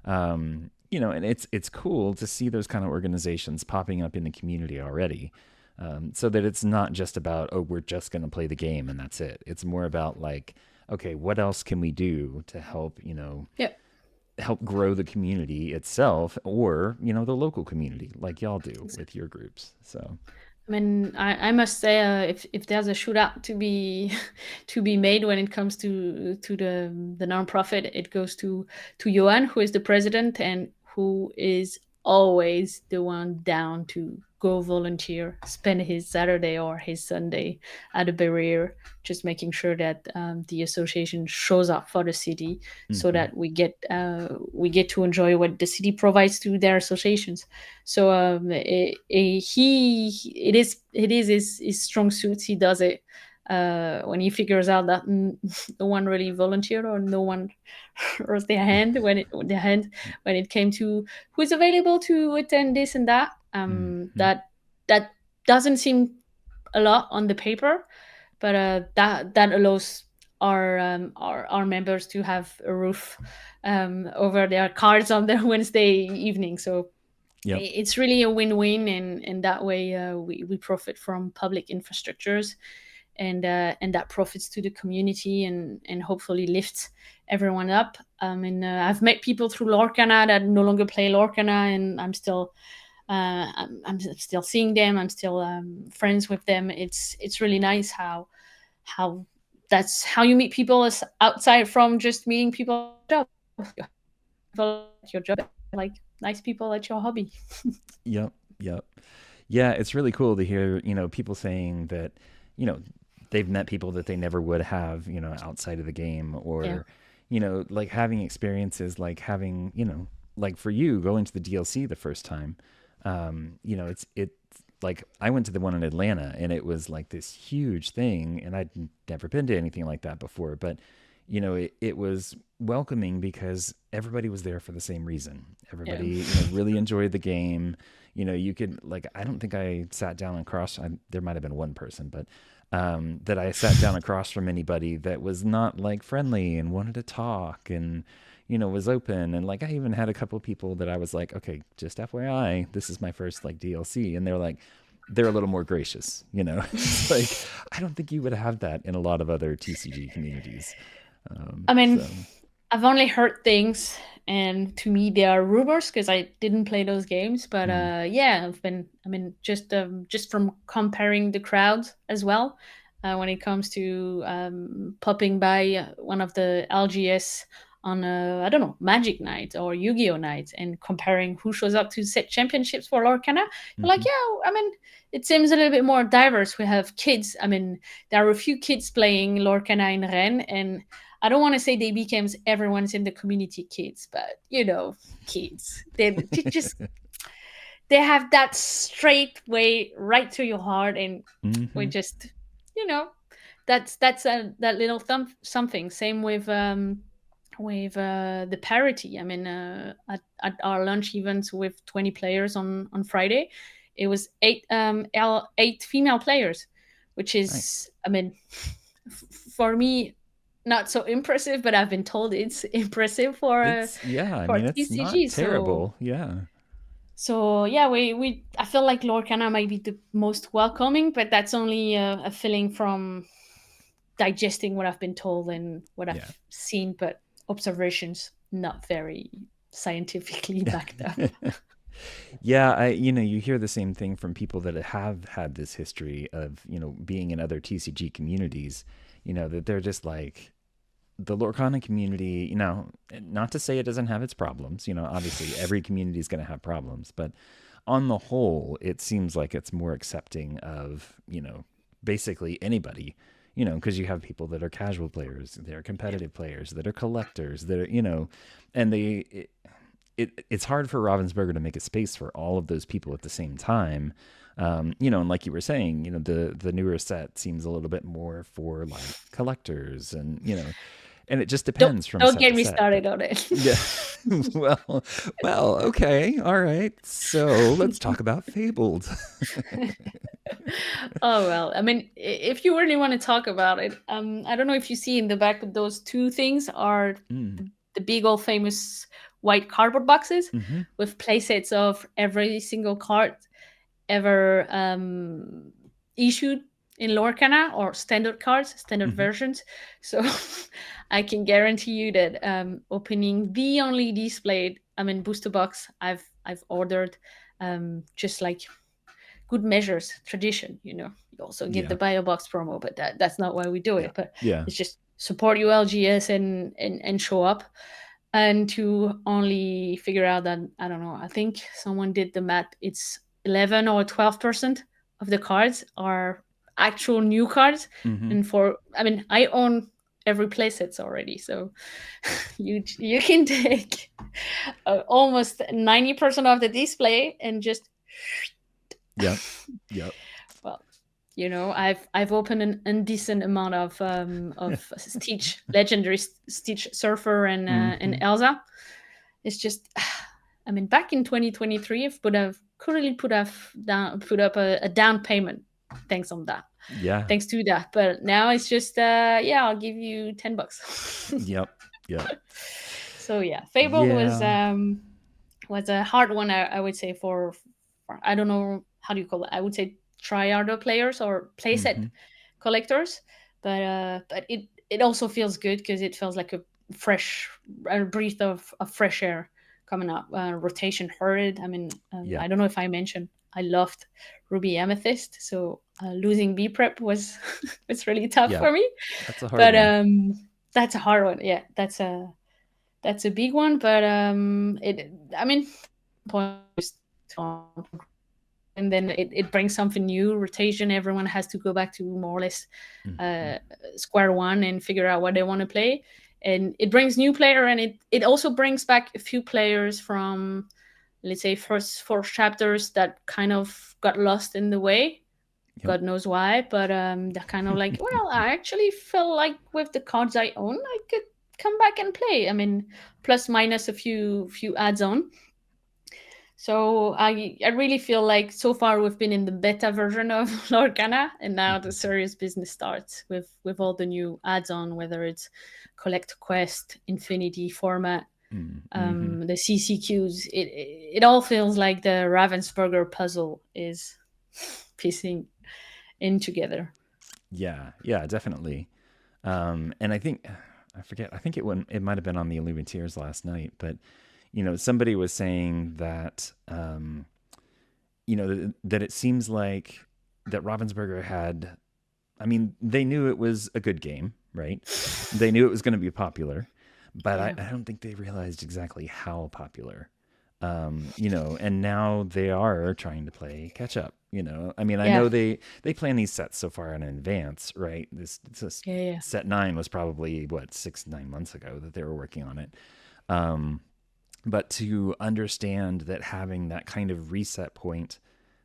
you know, and it's cool to see those kind of organizations popping up in the community already. So that it's not just about, oh, we're just going to play the game and that's it. It's more about like, okay, what else can we do to help, you know, Yeah. help grow the community itself, or, you know, the local community like y'all do with your groups. So, I mean, I must say, if there's a shootout to be to be made when it comes to the nonprofit, it goes to Johan, who is the president and who is always the one down to go volunteer, spend his Saturday or his Sunday at a barrier, just making sure that the association shows up for the city, so mm-hmm. that we get to enjoy what the city provides to their associations. So it is his strong suit. He does it when he figures out that no one really volunteered or no one raised their hand when it came to who's available to attend this and that. Mm-hmm. That doesn't seem a lot on the paper, but that allows our members to have a roof over their cards on their Wednesday evening. So Yep. it's really a win-win, and in that way we profit from public infrastructures, and that profits to the community and hopefully lifts everyone up. And I've met people through Lorcana that no longer play Lorcana, and I'm still seeing them. I'm still friends with them. It's really nice how that's how you meet people as outside from just meeting people at your job. You have people at your job, like nice people at your hobby. Yep. Yep. Yeah, it's really cool to hear, you know, people saying that, you know, they've met people that they never would have, you know, outside of the game, Yeah. or, you know, like having experiences like having, you know, like for you going to the DLC the first time. You know, it's like I went to the one in Atlanta and it was like this huge thing and I'd never been to anything like that before, but you know, it was welcoming because everybody was there for the same reason. Yeah. Everybody, you know, really enjoyed the game. You know, you could like, I don't think I sat down across, there might have been one person, but that I sat down across from anybody that was not like friendly and wanted to talk and, you know, was open. And like, I even had a couple people that I was like, okay, just FYI, this is my first like DLC. And they're like, they're a little more gracious, you know. It's like I don't think you would have that in a lot of other TCG communities. I mean, So I've only heard things, and to me they are rumors because I didn't play those games. But mm, yeah, I've been. I mean, just from comparing the crowds as well, when it comes to popping by one of the LGS on I don't know, Magic Night or Yu-Gi-Oh night, and comparing who shows up to set championships for Lorcana. You're like, hmm yeah, I mean, it seems a little bit more diverse. We have kids. I mean, there are a few kids playing Lorcana in Rennes, and I don't want to say they became everyone's in the community kids, but kids. They just they have that straight way right to your heart, and we hmm just you know that's that little something. Same with the parity. I mean, at our lunch events with 20 players on Friday, it was eight female players, which nice. is, I mean, for me, not so impressive, but I've been told it's impressive It's yeah, I for mean it's not TCG. terrible. Yeah. So yeah, we I feel like Lorcana might be the most welcoming, but that's only a feeling from digesting what I've been told and what Yeah. I've seen, but observations not very scientifically backed up. Yeah, you hear the same thing from people that have had this history of, being in other TCG communities, that they're just like the Lorcana community, not to say it doesn't have its problems, obviously every community is going to have problems, but on the whole, it seems like it's more accepting of, basically anybody, because you have people that are casual players, they're Yeah. competitive players, that are collectors, that are, and it's hard for Ravensburger to make a space for all of those people at the same time. And like you were saying, the newer set seems a little bit more for like collectors and it just Don't depends from don't set get to me set. But started on it. yeah, well, okay, all right. So let's talk about Fabled. Oh well, I mean, if you really want to talk about it, I don't know if you see in the back of those two things are Mm, the big old famous white cardboard boxes mm-hmm, with playsets of every single card ever issued in Lorcana, or standard cards, standard mm-hmm. versions. So I can guarantee you that opening the only displayed, I mean, booster box I've ordered, just like good measures, tradition. You also get Yeah, the bio box promo, but that's not why we do yeah, it. But yeah. it's just support your LGS and show up, and to only figure out that, I don't know, I think someone did the math. It's 11 or 12% of the cards are actual new cards, Mm-hmm. and I mean, I own every playsets already, so you can take almost 90% of the display and just Yep, yep. well, I've opened an indecent amount of Stitch, legendary Stitch Surfer and Mm-hmm. Elsa. It's just, I mean, back in 2023, I've currently put up a down payment, thanks on that, Yeah, thanks to that. But now it's just, yeah, I'll give you $10. yep, yep. So yeah, Fabled Yeah. was a hard one, I would say, for, I don't know how do you call it. I would say triarder players or playset Mm-hmm. collectors, but it also feels good because it feels like fresh a breath of fresh air coming up. Rotation hurried. I mean, Yeah, I don't know if I mentioned I loved Ruby Amethyst, so losing B prep was was really tough yeah. for me. That's a hard But one. that's a hard one. Yeah, that's a big one. But it I mean, point is and then it brings something new, rotation. Everyone has to go back to more or less Mm-hmm. uh, square one and figure out what they want to play, and it brings new player, and it also brings back a few players from, let's say, first four chapters that kind of got lost in the way. Yep. God knows why, but they're kind of like, well, I actually feel like with the cards I own, I could come back and play. I mean, plus minus a few adds on. So I really feel like so far we've been in the beta version of Lorcana, and now the Mm-hmm. serious business starts with all the new add-on, whether it's Collect Quest, Infinity format, Mm-hmm. the CCQs. It all feels like the Ravensburger puzzle is piecing in together. Yeah, yeah, definitely. And I think I forget. I think it might have been on the Ille-Lumineurs last night, but somebody was saying that that it seems like that Ravensburger had. I mean, they knew it was a good game, right? They knew it was going to be popular, but I, Yeah. I don't think they realized exactly how popular. And now they are trying to play catch up. I mean, I Yeah. know they plan these sets so far in advance, right? This Yeah. Yeah. set 9 was probably what 6-9 months ago that they were working on it. Um, but to understand that having that kind of reset point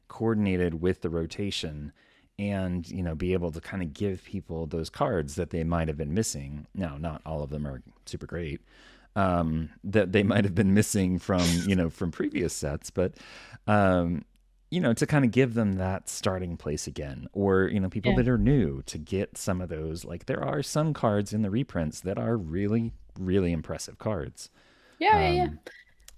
coordinated with the rotation and be able to kind of give people those cards that they might have been missing. Now, not all of them are super great, that they might have been missing from previous sets, but to kind of give them that starting place again, or people Yeah. that are new to get some of those. Like there are some cards in the reprints that are really really impressive cards. Yeah. Yeah. Yeah. um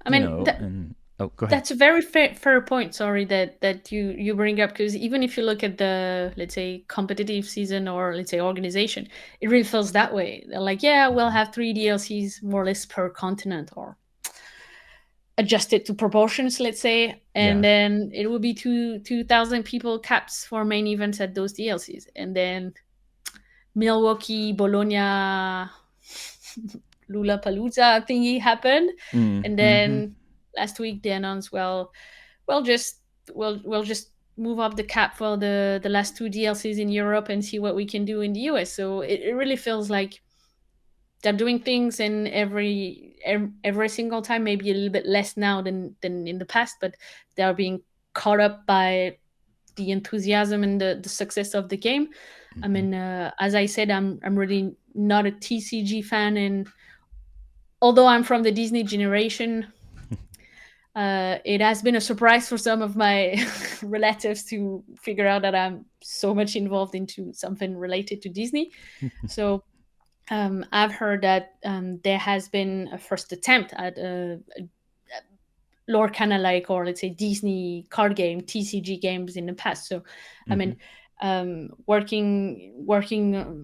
I mean, and oh, go ahead. that's a very fair point. Sorry that you bring up, because even if you look at the, let's say, competitive season, or let's say organization, it really feels that way. They're like, yeah, we'll Mhm. have 3 DLCs more or less per continent, or adjusted to proportions, let's say, and Yeah. then it will be 2,000 people caps for main events at those DLCs, and then Milwaukee, Bologna, Lulapalooza thingy happened, and Mm-hmm. then last week they announced, well, we'll just we'll just move up the cap for the last 2 DLCs in Europe and see what we can do in the US. So it really feels like they're doing things in every single time, maybe a little bit less now than in the past, but they are being caught up by the enthusiasm and the success of the game. I Mm-hmm. mean, as I said, I'm really not a TCG fan, and although I'm from the Disney generation, it has been a surprise for some of my relatives to figure out that I'm so much involved into something related to Disney. So I've heard that there has been a first attempt at a Lorcana like, or let's say Disney card game TCG games in the past. So I Mm-hmm. mean, working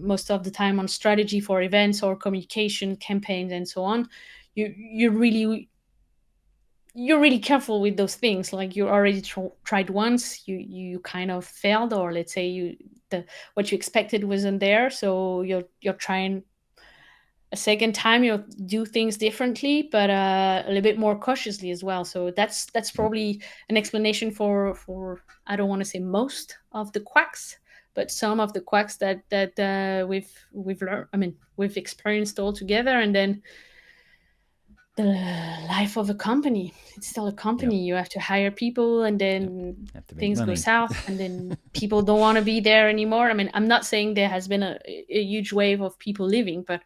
most of the time on strategy for events or communication campaigns and so on. You're really careful with those things. Like you already tried once, you kind of failed, or let's say the what you expected wasn't there, so you're trying a second time. You'll do things differently, but a little bit more cautiously as well. So that's Yep. probably an explanation for I don't want to say most of the quacks, but some of the quacks that we've learned. I mean, we've experienced all together, and then the life of a company. It's still a Yep. company. You have to hire people, and Yep. then Have to make things go money. south, and then people don't want to be there anymore. I mean, I'm not saying there has been a huge wave of people leaving, but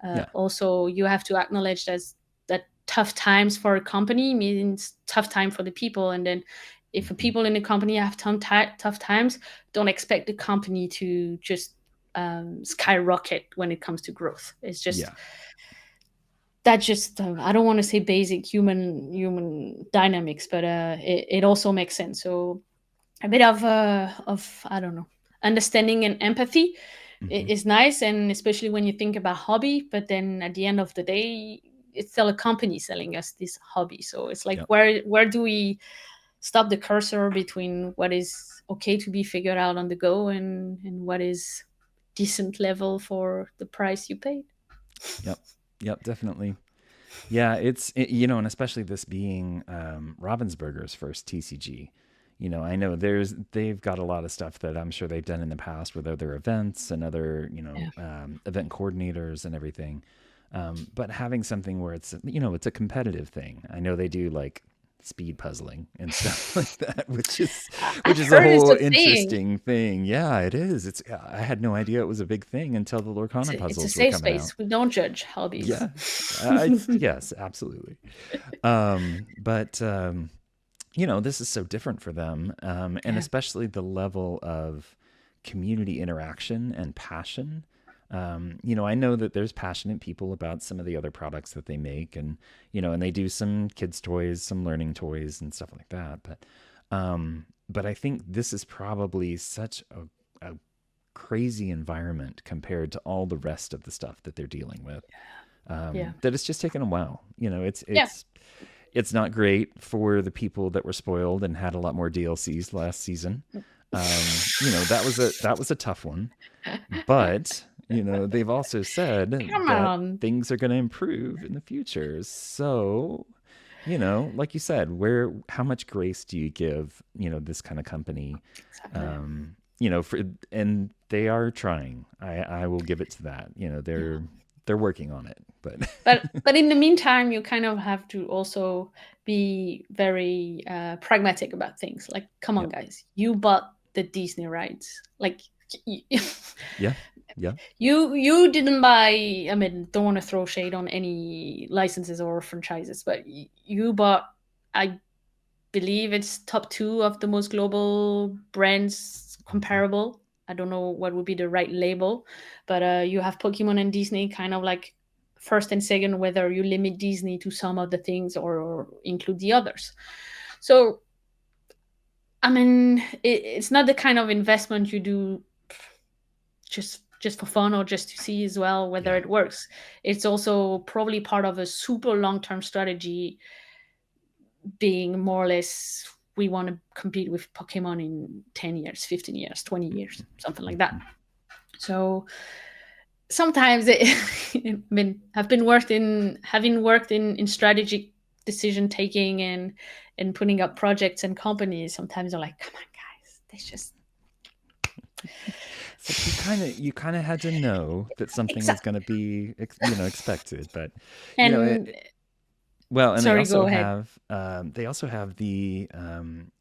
Yeah. also you have to acknowledge that tough times for a company means tough time for the people, and then if the Mm-hmm. people in the company have tough times, don't expect the company to just skyrocket when it comes to growth. It's just Yeah. that just I don't want to say basic human dynamics, but it also makes sense. So a bit of I don't know, understanding and empathy Mm-hmm. is nice, and especially when you think about hobby. But then at the end of the day, it's still a company selling us this hobby. So it's like Yep. where do we stop the cursor between what is okay to be figured out on the go, and what is decent level for the price you paid. Yep. Yep. Definitely. Yeah. And especially this being Ravensburger's first TCG. I know they've got a lot of stuff that I'm sure they've done in the past with other events and other, Yeah. event coordinators and everything. But having something where it's a competitive thing. I know they do like speed puzzling and stuff like that, which is which I've is a heard it's whole a thing. interesting thing. Yeah, it is. I had no idea it was a big thing until the It's Lorcana a puzzles were safe coming out. space. We don't judge hobbies. Yeah, yes, absolutely. But this is so different for them, and Yeah. especially the level of community interaction and passion. I know that there's passionate people about some of the other products that they make, and they do some kids' toys, some learning toys, and stuff like that. But But I think this is probably such a crazy environment compared to all the rest of the stuff that they're dealing with, Yeah. that it's just taken a while. It's Yeah. it's not great for the people that were spoiled and had a lot more DLCs last season. That was a tough one, but they've also said Come that on. things are going to improve in the future. So, like you said, how much grace do you give, this kind of company? Exactly. For and they are trying. I will give it to that. Yeah. They're working on it, but But in the meantime, you kind of have to also be very pragmatic about things. Like, come on, yep, guys, you bought the Disney rights. Like, yeah, yeah, you didn't buy. I mean, don't want to throw shade on any licenses or franchises, but you bought. I believe it's top two of the most global brands hmm comparable. I don't know what would be the right label, but you have Pokemon and Disney kind of like first and second, whether you limit Disney to some of the things or include the others. So, I mean, it's not the kind of investment you do just for fun or just to see as well whether yeah, it works. It's also probably part of a super long-term strategy, being more or less we want to compete with Pokemon in 10 years, 15 years, 20 years, something like that. hmm So sometimes it, I mean, I've been worked in having worked in strategic decision taking and putting up projects and companies. Sometimes they're like, come on, guys, they just it's like you kind of had to know that something was exact. going to be expected, but you know And it, well, and sorry, go ahead. they also have the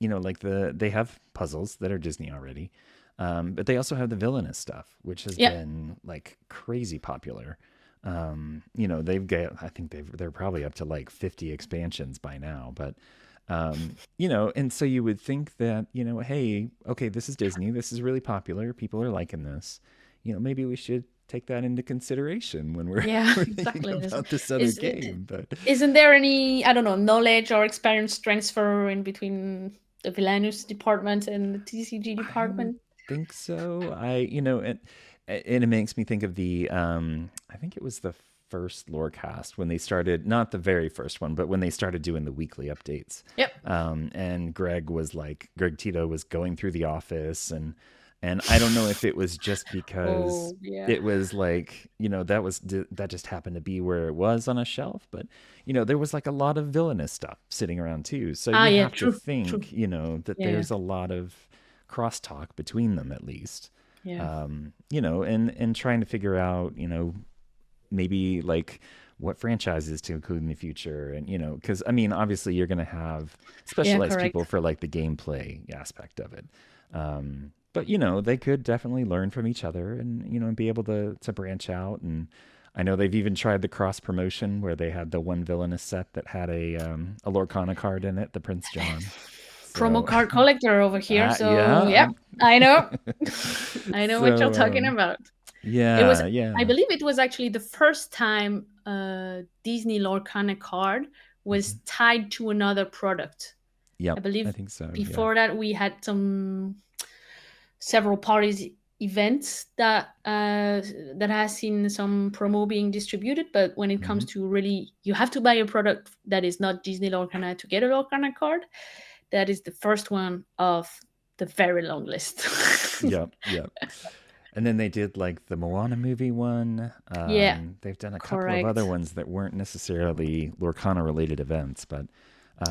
like they have puzzles that are Disney already, but they also have the villainous stuff, which has Yeah, been like crazy popular. I think they're probably up to like 50 expansions by now, but and so you would think that, hey, okay, this is Disney, this is really popular, people are liking this, maybe we should take that into consideration when we're yeah, we're thinking exactly. about this other Is game. But isn't there any, I don't know, knowledge or experience transfer in between the Villanus department and the TCG I would department? think so. And it makes me think of the I think it was the first Lorecast when they started, not the very first one, but when they started doing the weekly updates. Yep. And Greg Tito was going through the office, and I don't know if it was just because Oh, yeah. it was like, that just happened to be where it was on a shelf, but there was like a lot of villainous stuff sitting around too. So Ah, you yeah, have to true, true. think, that Yeah, there's a lot of crosstalk between them at least. yeah. And trying to figure out, maybe like what franchises to include in the future. And, because I mean, obviously you're going to have Yeah, specialized people correct. for like the gameplay aspect of it. But, they could definitely learn from each other and, be able to branch out. And I know they've even tried the cross promotion where they had the one villainous set that had a Lorcana card in it, the Prince John. Promo So, card collector over here. yeah, So, yep, I know. I know what you're so, talking about. It was, yeah, I yeah. believe it was actually the first time Disney Lorcana card was Mhm. tied to another product. I Yep, I believe think so. Yeah. before that we had some several parties events that has seen some promo being distributed, but when it comes hmm to really you have to buy a product that is not Disney Lorcana to get a Lorcana card, that is the first one of the very long list. Yep, yep. And then they did like the Moana movie one. Yeah, They've done a couple of other correct. ones that weren't necessarily Lorcana related events, but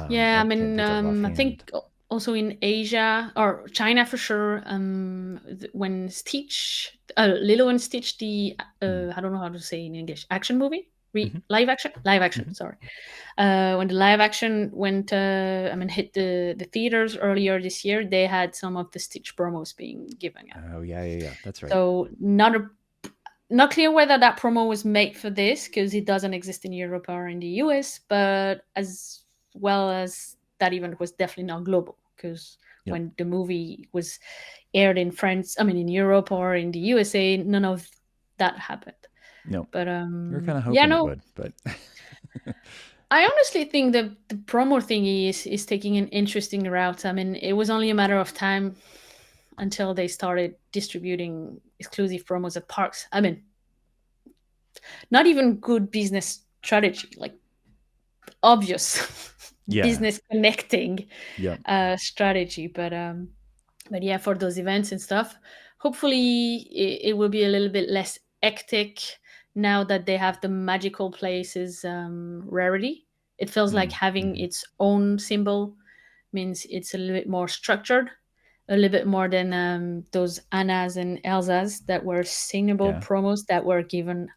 Yeah, I I can't mean, think of I offhand. think also in Asia or China for sure. When Stitch, Lilo and Stitch, the Mm. I don't know how to say in English, action movie, hmm live action. hmm Sorry, when the live action went, I mean, hit the theaters earlier this year, they had some of the Stitch promos being given out. Oh yeah, yeah, yeah. That's right. So not clear whether that promo was made for this because it doesn't exist in Europe or in the US, but as well as that event was definitely not global because Yep. when the movie was aired in France, I mean in Europe or in the USA, none of that happened. No, But we were kind of yeah, hoping it no, would, but I honestly think the promo thingy is taking an interesting route. I mean, it was only a matter of time until they started distributing exclusive promos at parks. I mean, not even good business strategy, like obvious Yeah. business connecting Yep. strategy. But yeah, for those events and stuff, hopefully it will be a little bit less hectic now that they have the magical places rarity. It feels like having Mm-hmm. its own symbol means it's a little bit more structured, a little bit more than those Annas and Elsas that were singable Yeah. promos that were given.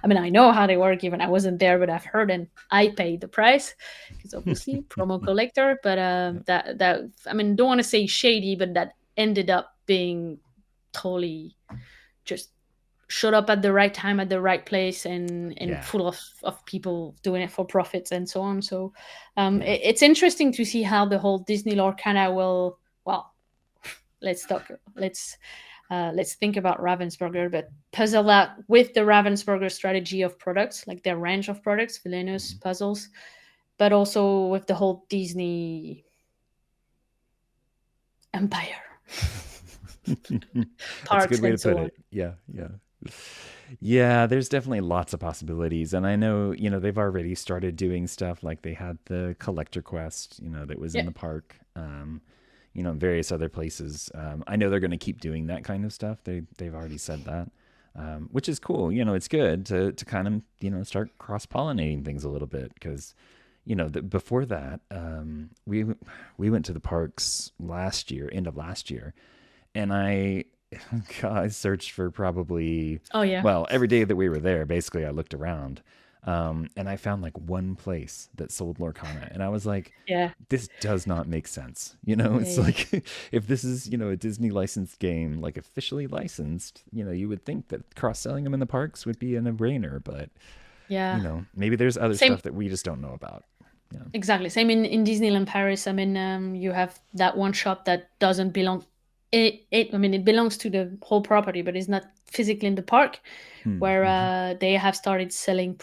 I mean, I know how they were given. I wasn't there, but I've heard, and I paid the price because obviously promo collector. But Yep. that I mean, don't want to say shady, but that ended up being totally just showed up at the right time at the right place and Yeah. full of people doing it for profits and so on. So Yeah. it's interesting to see how the whole Disney Lorcana will, well, let's talk let's think about Ravensburger, but puzzle that with the Ravensburger strategy of products, like their range of products, villainous Mhm. puzzles, but also with the whole Disney empire, That's a good parks way to and put so on. it. Yeah, yeah. Yeah, there's definitely lots of possibilities. And I know, they've already started doing stuff like they had the collector quest, that was in Yeah, the park, various other places. I know they're going to keep doing that kind of stuff. They've already said that, which is cool. It's good to kind of, start cross pollinating things a little bit because, before that, we went to the parks last year, end of last year, and God, I searched for probably, oh yeah, well, every day that we were there, basically, I looked around, and I found like one place that sold Lorcana, and I was like, yeah, this does not make sense. yeah, It's yeah, like if this is, a Disney licensed game, like officially licensed, you would think that cross selling them in the parks would be a no brainer, but yeah. maybe there's other Same, stuff that we just don't know about. Yeah. exactly. Same in Disneyland Paris. I mean, you have that one shop that doesn't belong. I mean, it belongs to the whole property, but it's not physically in the park. Where Mm-hmm. they have started selling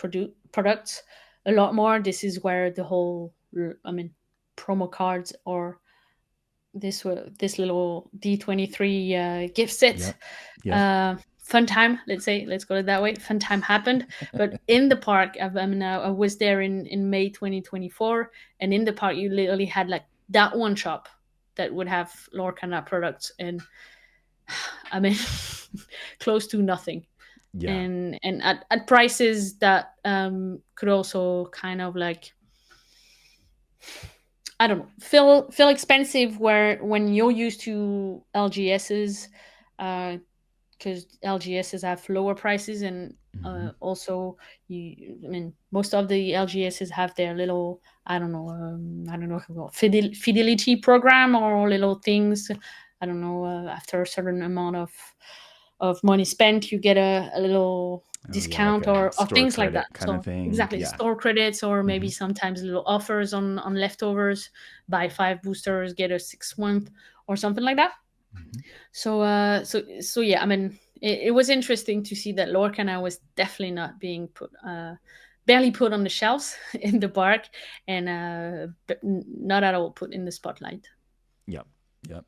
products a lot more. This is where the whole, I mean, promo cards or this little D23 gift set, Yep. Yep. fun time. Let's say, let's call it that way. Fun time happened, but in the park, I mean, I was there in May 2024, and in the park, you literally had like that one shop that would have Lorcana products, and I mean, close to nothing Yeah. and at prices that could also kind of like, I don't know, feel expensive where when you're used to LGSs, because LGSs have lower prices and Mm-hmm. also I mean most of the LGSs have their little, I don't know what fidelity program or little things. I don't know, after a certain amount of money spent, you get a little Oh yeah, like discount a or store things like that. credit kind of So thing. exactly, Yeah. store credits or maybe Mm-hmm. sometimes little offers on leftovers. Buy 5 boosters, get a 6 month or something like that. Mm-hmm. So yeah, I mean, it was interesting to see that Lorcana was definitely not being put, barely put on the shelves in the park, and not at all put in the spotlight. Yep. Yep.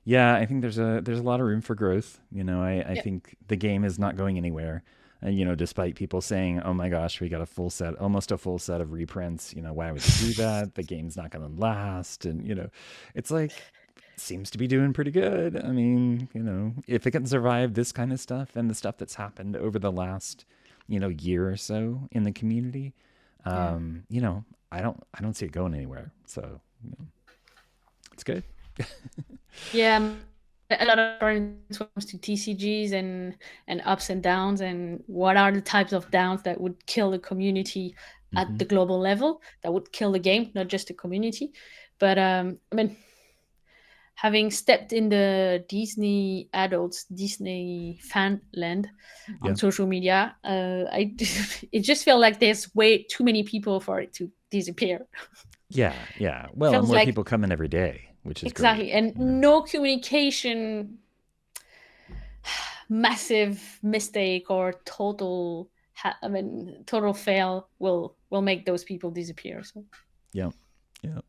Yeah, I think there's a lot of room for growth. I Yeah, think the game is not going anywhere. And despite people saying, "Oh my gosh, we got a full set, almost a full set of reprints," why would they do that? The game's not going to last, and it's like seems to be doing pretty good. I mean, if it can survive this kind of stuff and the stuff that's happened over the last, year or so in the community, yeah, um, you know, I don't see it going anywhere. So, it's good. yeah. A lot of friends comes to TCGs and ups and downs, and what are the types of downs that would kill the community at Hmm. the global level, that would kill the game, not just the community. But I mean, having stepped in the Disney adults, Disney fan land on Yeah. social media, it just felt like there's way too many people for it to disappear. Yeah, yeah. Well, and Feels more like people come in every day, which is great. exactly, and Yeah. no communication, massive mistake or total I mean, total fail will make those people disappear. So Yep. Yep.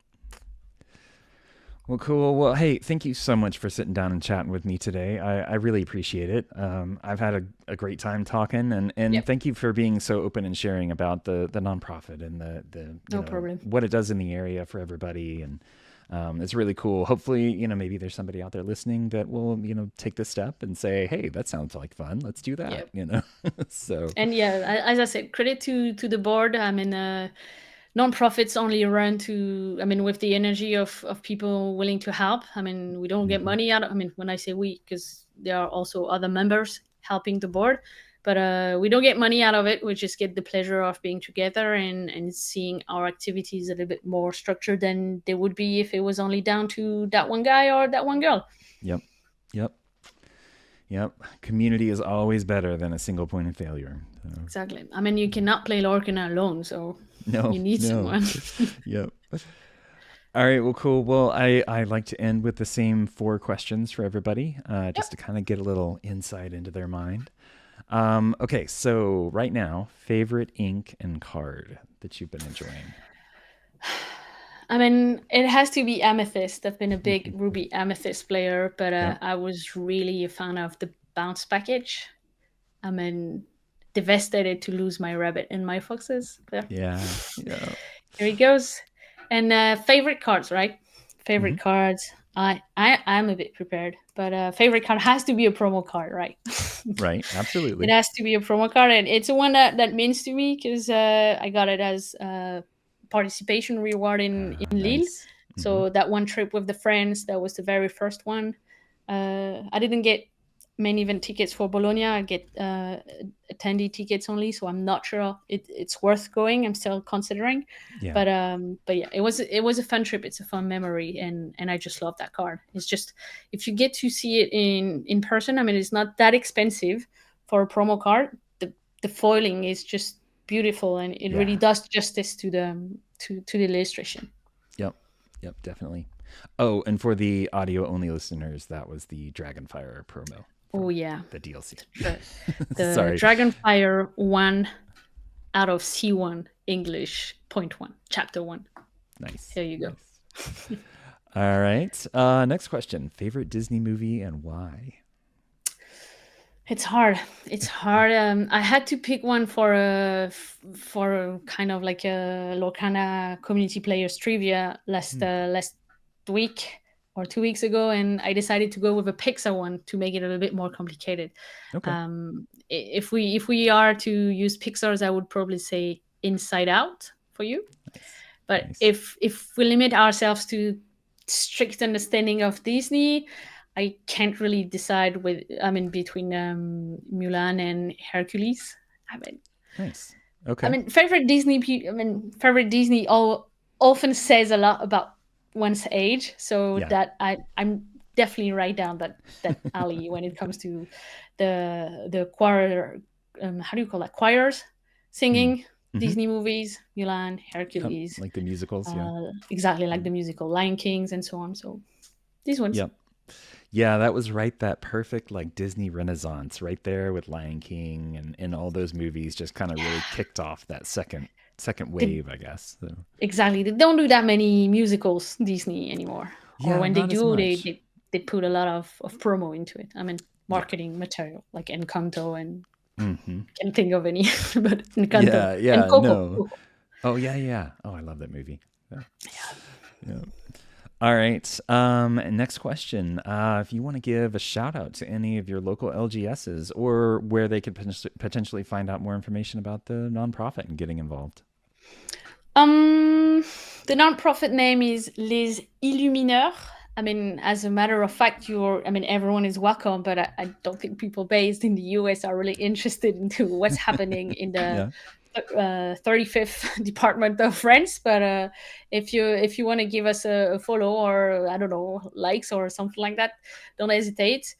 Well, cool. Well, hey, thank you so much for sitting down and chatting with me today. I really appreciate it. I've had a great time talking, and yep, thank you for being so open and sharing about the nonprofit and the no problem. what it does in the area for everybody. And it's really cool. Hopefully, maybe there's somebody out there listening that will take this step and say, hey, that sounds like fun. Let's do that. Yep. So And yeah, as I said, credit to the board. I mean, non-profits only run to, I mean, with the energy of people willing to help. I mean, we don't get mhm. money out of, I mean, when I say we, because there are also other members helping the board, but we don't get money out of it. We just get the pleasure of being together and seeing our activities a little bit more structured than they would be if it was only down to that one guy or that one girl. Yep. Yep. Yep. Community is always better than a single point of failure. So. Exactly. I mean, you cannot play Lorcana alone, so No, you need no. someone. Yep. All right. Well, cool. Well, I like to end with the same four questions for everybody, Yep. just to kind of get a little insight into their mind. Okay. So right now, favorite ink and card that you've been enjoying. I mean, it has to be Amethyst. I've been a big Ruby Amethyst player, but Yep. I was really a fan of the bounce package. I mean, devastated to lose my rabbit and my foxes. There, Yeah. Yeah. here he goes. And favorite cards, right? Hmm. Favorite cards. I'm a bit prepared, but favorite card has to be a promo card, right? Right. It Absolutely. has to be a promo card, and it's one that means to me because I got it as participation reward in Lille. Nice. Hmm. So that one trip with the friends, that was the very first one. I didn't get main event tickets for Bologna. I get attendee tickets only, so I'm not sure it's worth going. I'm still considering, Yeah. but yeah, it was a fun trip. It's a fun memory, and I just love that card. It's just if you get to see it in person, I mean, it's not that expensive for a promo card. The foiling is just beautiful, and it really Yeah. does justice to to the illustration. Yep. Yep. Definitely. Oh, and for the audio only listeners, that was the Dragonfire promo Oh for yeah, the DLC. the, the Sorry. Dragonfire one out of C1 English point one, chapter one. Nice. Here you go. Nice. All right. Next question. Favorite Disney movie and why? It's hard. It's hard. I had to pick one for a kind of like a Lorcana community players trivia Hmm. last week or 2 weeks ago, and I decided to go with a Pixar one to make it a little bit more complicated. Okay. If we are to use Pixar's, I would probably say Inside Out for you. Nice. But Nice. if we limit ourselves to strict understanding of Disney, I can't really decide with. I mean, between Mulan and Hercules. I mean, Nice. I Okay. mean, favorite Disney. I mean, favorite Disney often says a lot about one's age. So Yeah. that I'm definitely right down that alley when it comes to the choir. How do you call that? Choirs Mm. singing Mm-hmm. Disney movies, Mulan, Yep. Hercules, Like the musicals. Yeah. exactly like Mm. the musical Lion Kings and so on. So these ones. Yep. Yeah, that was right. That perfect like Disney Renaissance right there with Lion King and all those movies just kind of really kicked off that second They, wave, I guess. So exactly. They don't do that many musicals Disney anymore. Or yeah, when they not as do, they much. they, they put a lot of promo into it. I mean, Yeah. marketing material like Encanto and Hmm. can't think of any, but Encanto Yeah. and Yeah. Coco. No. Oh yeah. Yeah. Oh, I love that movie. Yeah. Yeah. All right. Next question. If you want to give a shout out to any of your local LGSs or where they could potentially find out more information about the nonprofit and getting involved. Um, the nonprofit name is Les Illumineurs. I mean, as a matter of fact, I mean, everyone is welcome, but I don't think people based in the US are really interested into what's happening in the Yeah. 35th Department of France. But if you want to give us a follow or I don't know likes or something like that, don't hesitate.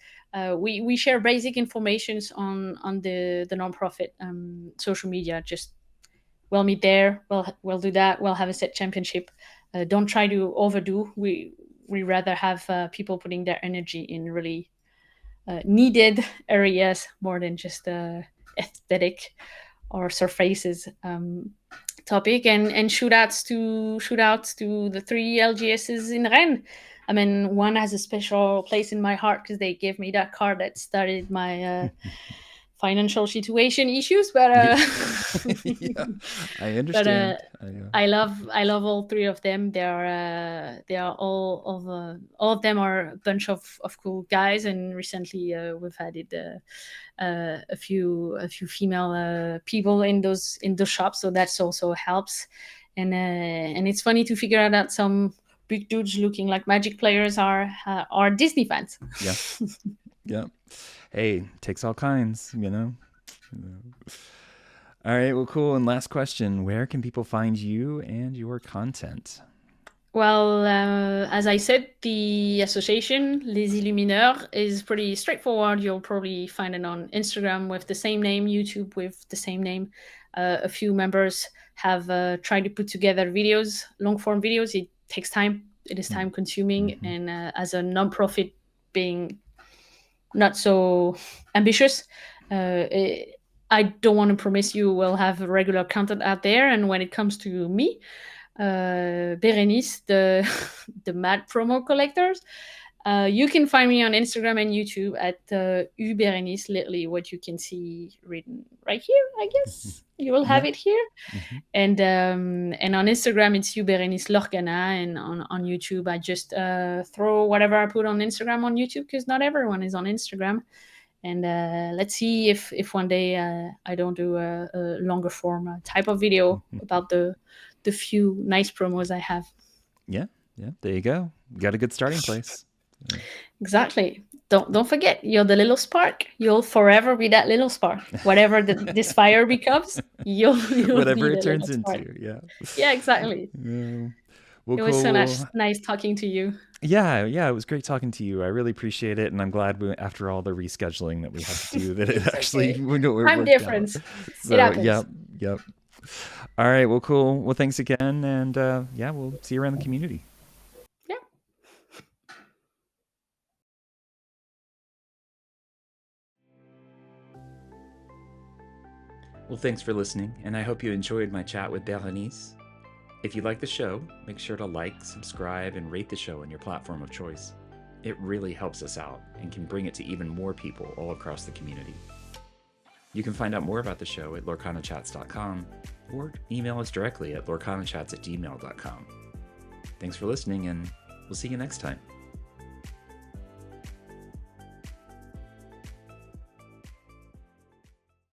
We share basic informations on the nonprofit social media. Just we'll meet there. We'll do that. We'll have a set championship. Don't try to overdo. We rather have people putting their energy in really needed areas more than just aesthetic or surfaces topic, and shootouts to the 3 LGSs in Rennes. I mean, one has a special place in my heart because they gave me that card that started my financial situation issues, but Yeah, I understand. I love all 3 of them. They are all of them are a bunch of cool guys, and recently we've added a few female people in those shops, so that's also helps. And it's funny to figure out that some big dudes looking like Magic players are Disney fans. Yeah. Yeah. Hey, takes all kinds, you know? All right, well, cool. And last question, where can people find you and your content? Well, as I said, the association, Les Ille-Lumineurs, is pretty straightforward. You'll probably find it on Instagram with the same name, YouTube with the same name. A few members have tried to put together videos, long form videos. It takes time. It is time consuming. And as a non-profit being not so ambitious, I don't want to promise you we'll have regular content out there. And when it comes to me, Bérénice, the mad promo collectors, you can find me on Instagram and YouTube at uBérénice, literally what you can see written right here, I guess. You will have it here. And on Instagram, it's uBérénice Lorcana, and on YouTube, I just throw whatever I put on Instagram on YouTube, because not everyone is on Instagram. And let's see if one day I don't do a longer form type of video about the few nice promos I have. Yeah, there you go. Got a good starting place. Exactly. Don't forget, you're the little spark. You'll forever be that little spark. Whatever this fire becomes, you'll whatever be it turns into. Yeah. Yeah, exactly. Yeah. Well, it was cool. so nice talking to you. Yeah, it was great talking to you. I really appreciate it, and I'm glad after all the rescheduling that we had to do, that it actually time difference. So, it happens. Yep. All right, well, cool. Well, thanks again, and we'll see you around the community. Yeah. Well, thanks for listening, and I hope you enjoyed my chat with Bérénice. If you like the show, make sure to like, subscribe, and rate the show on your platform of choice. It really helps us out and can bring it to even more people all across the community. You can find out more about the show at lorcanachats.com or email us directly at lorcanachats@gmail.com. Thanks for listening, and we'll see you next time.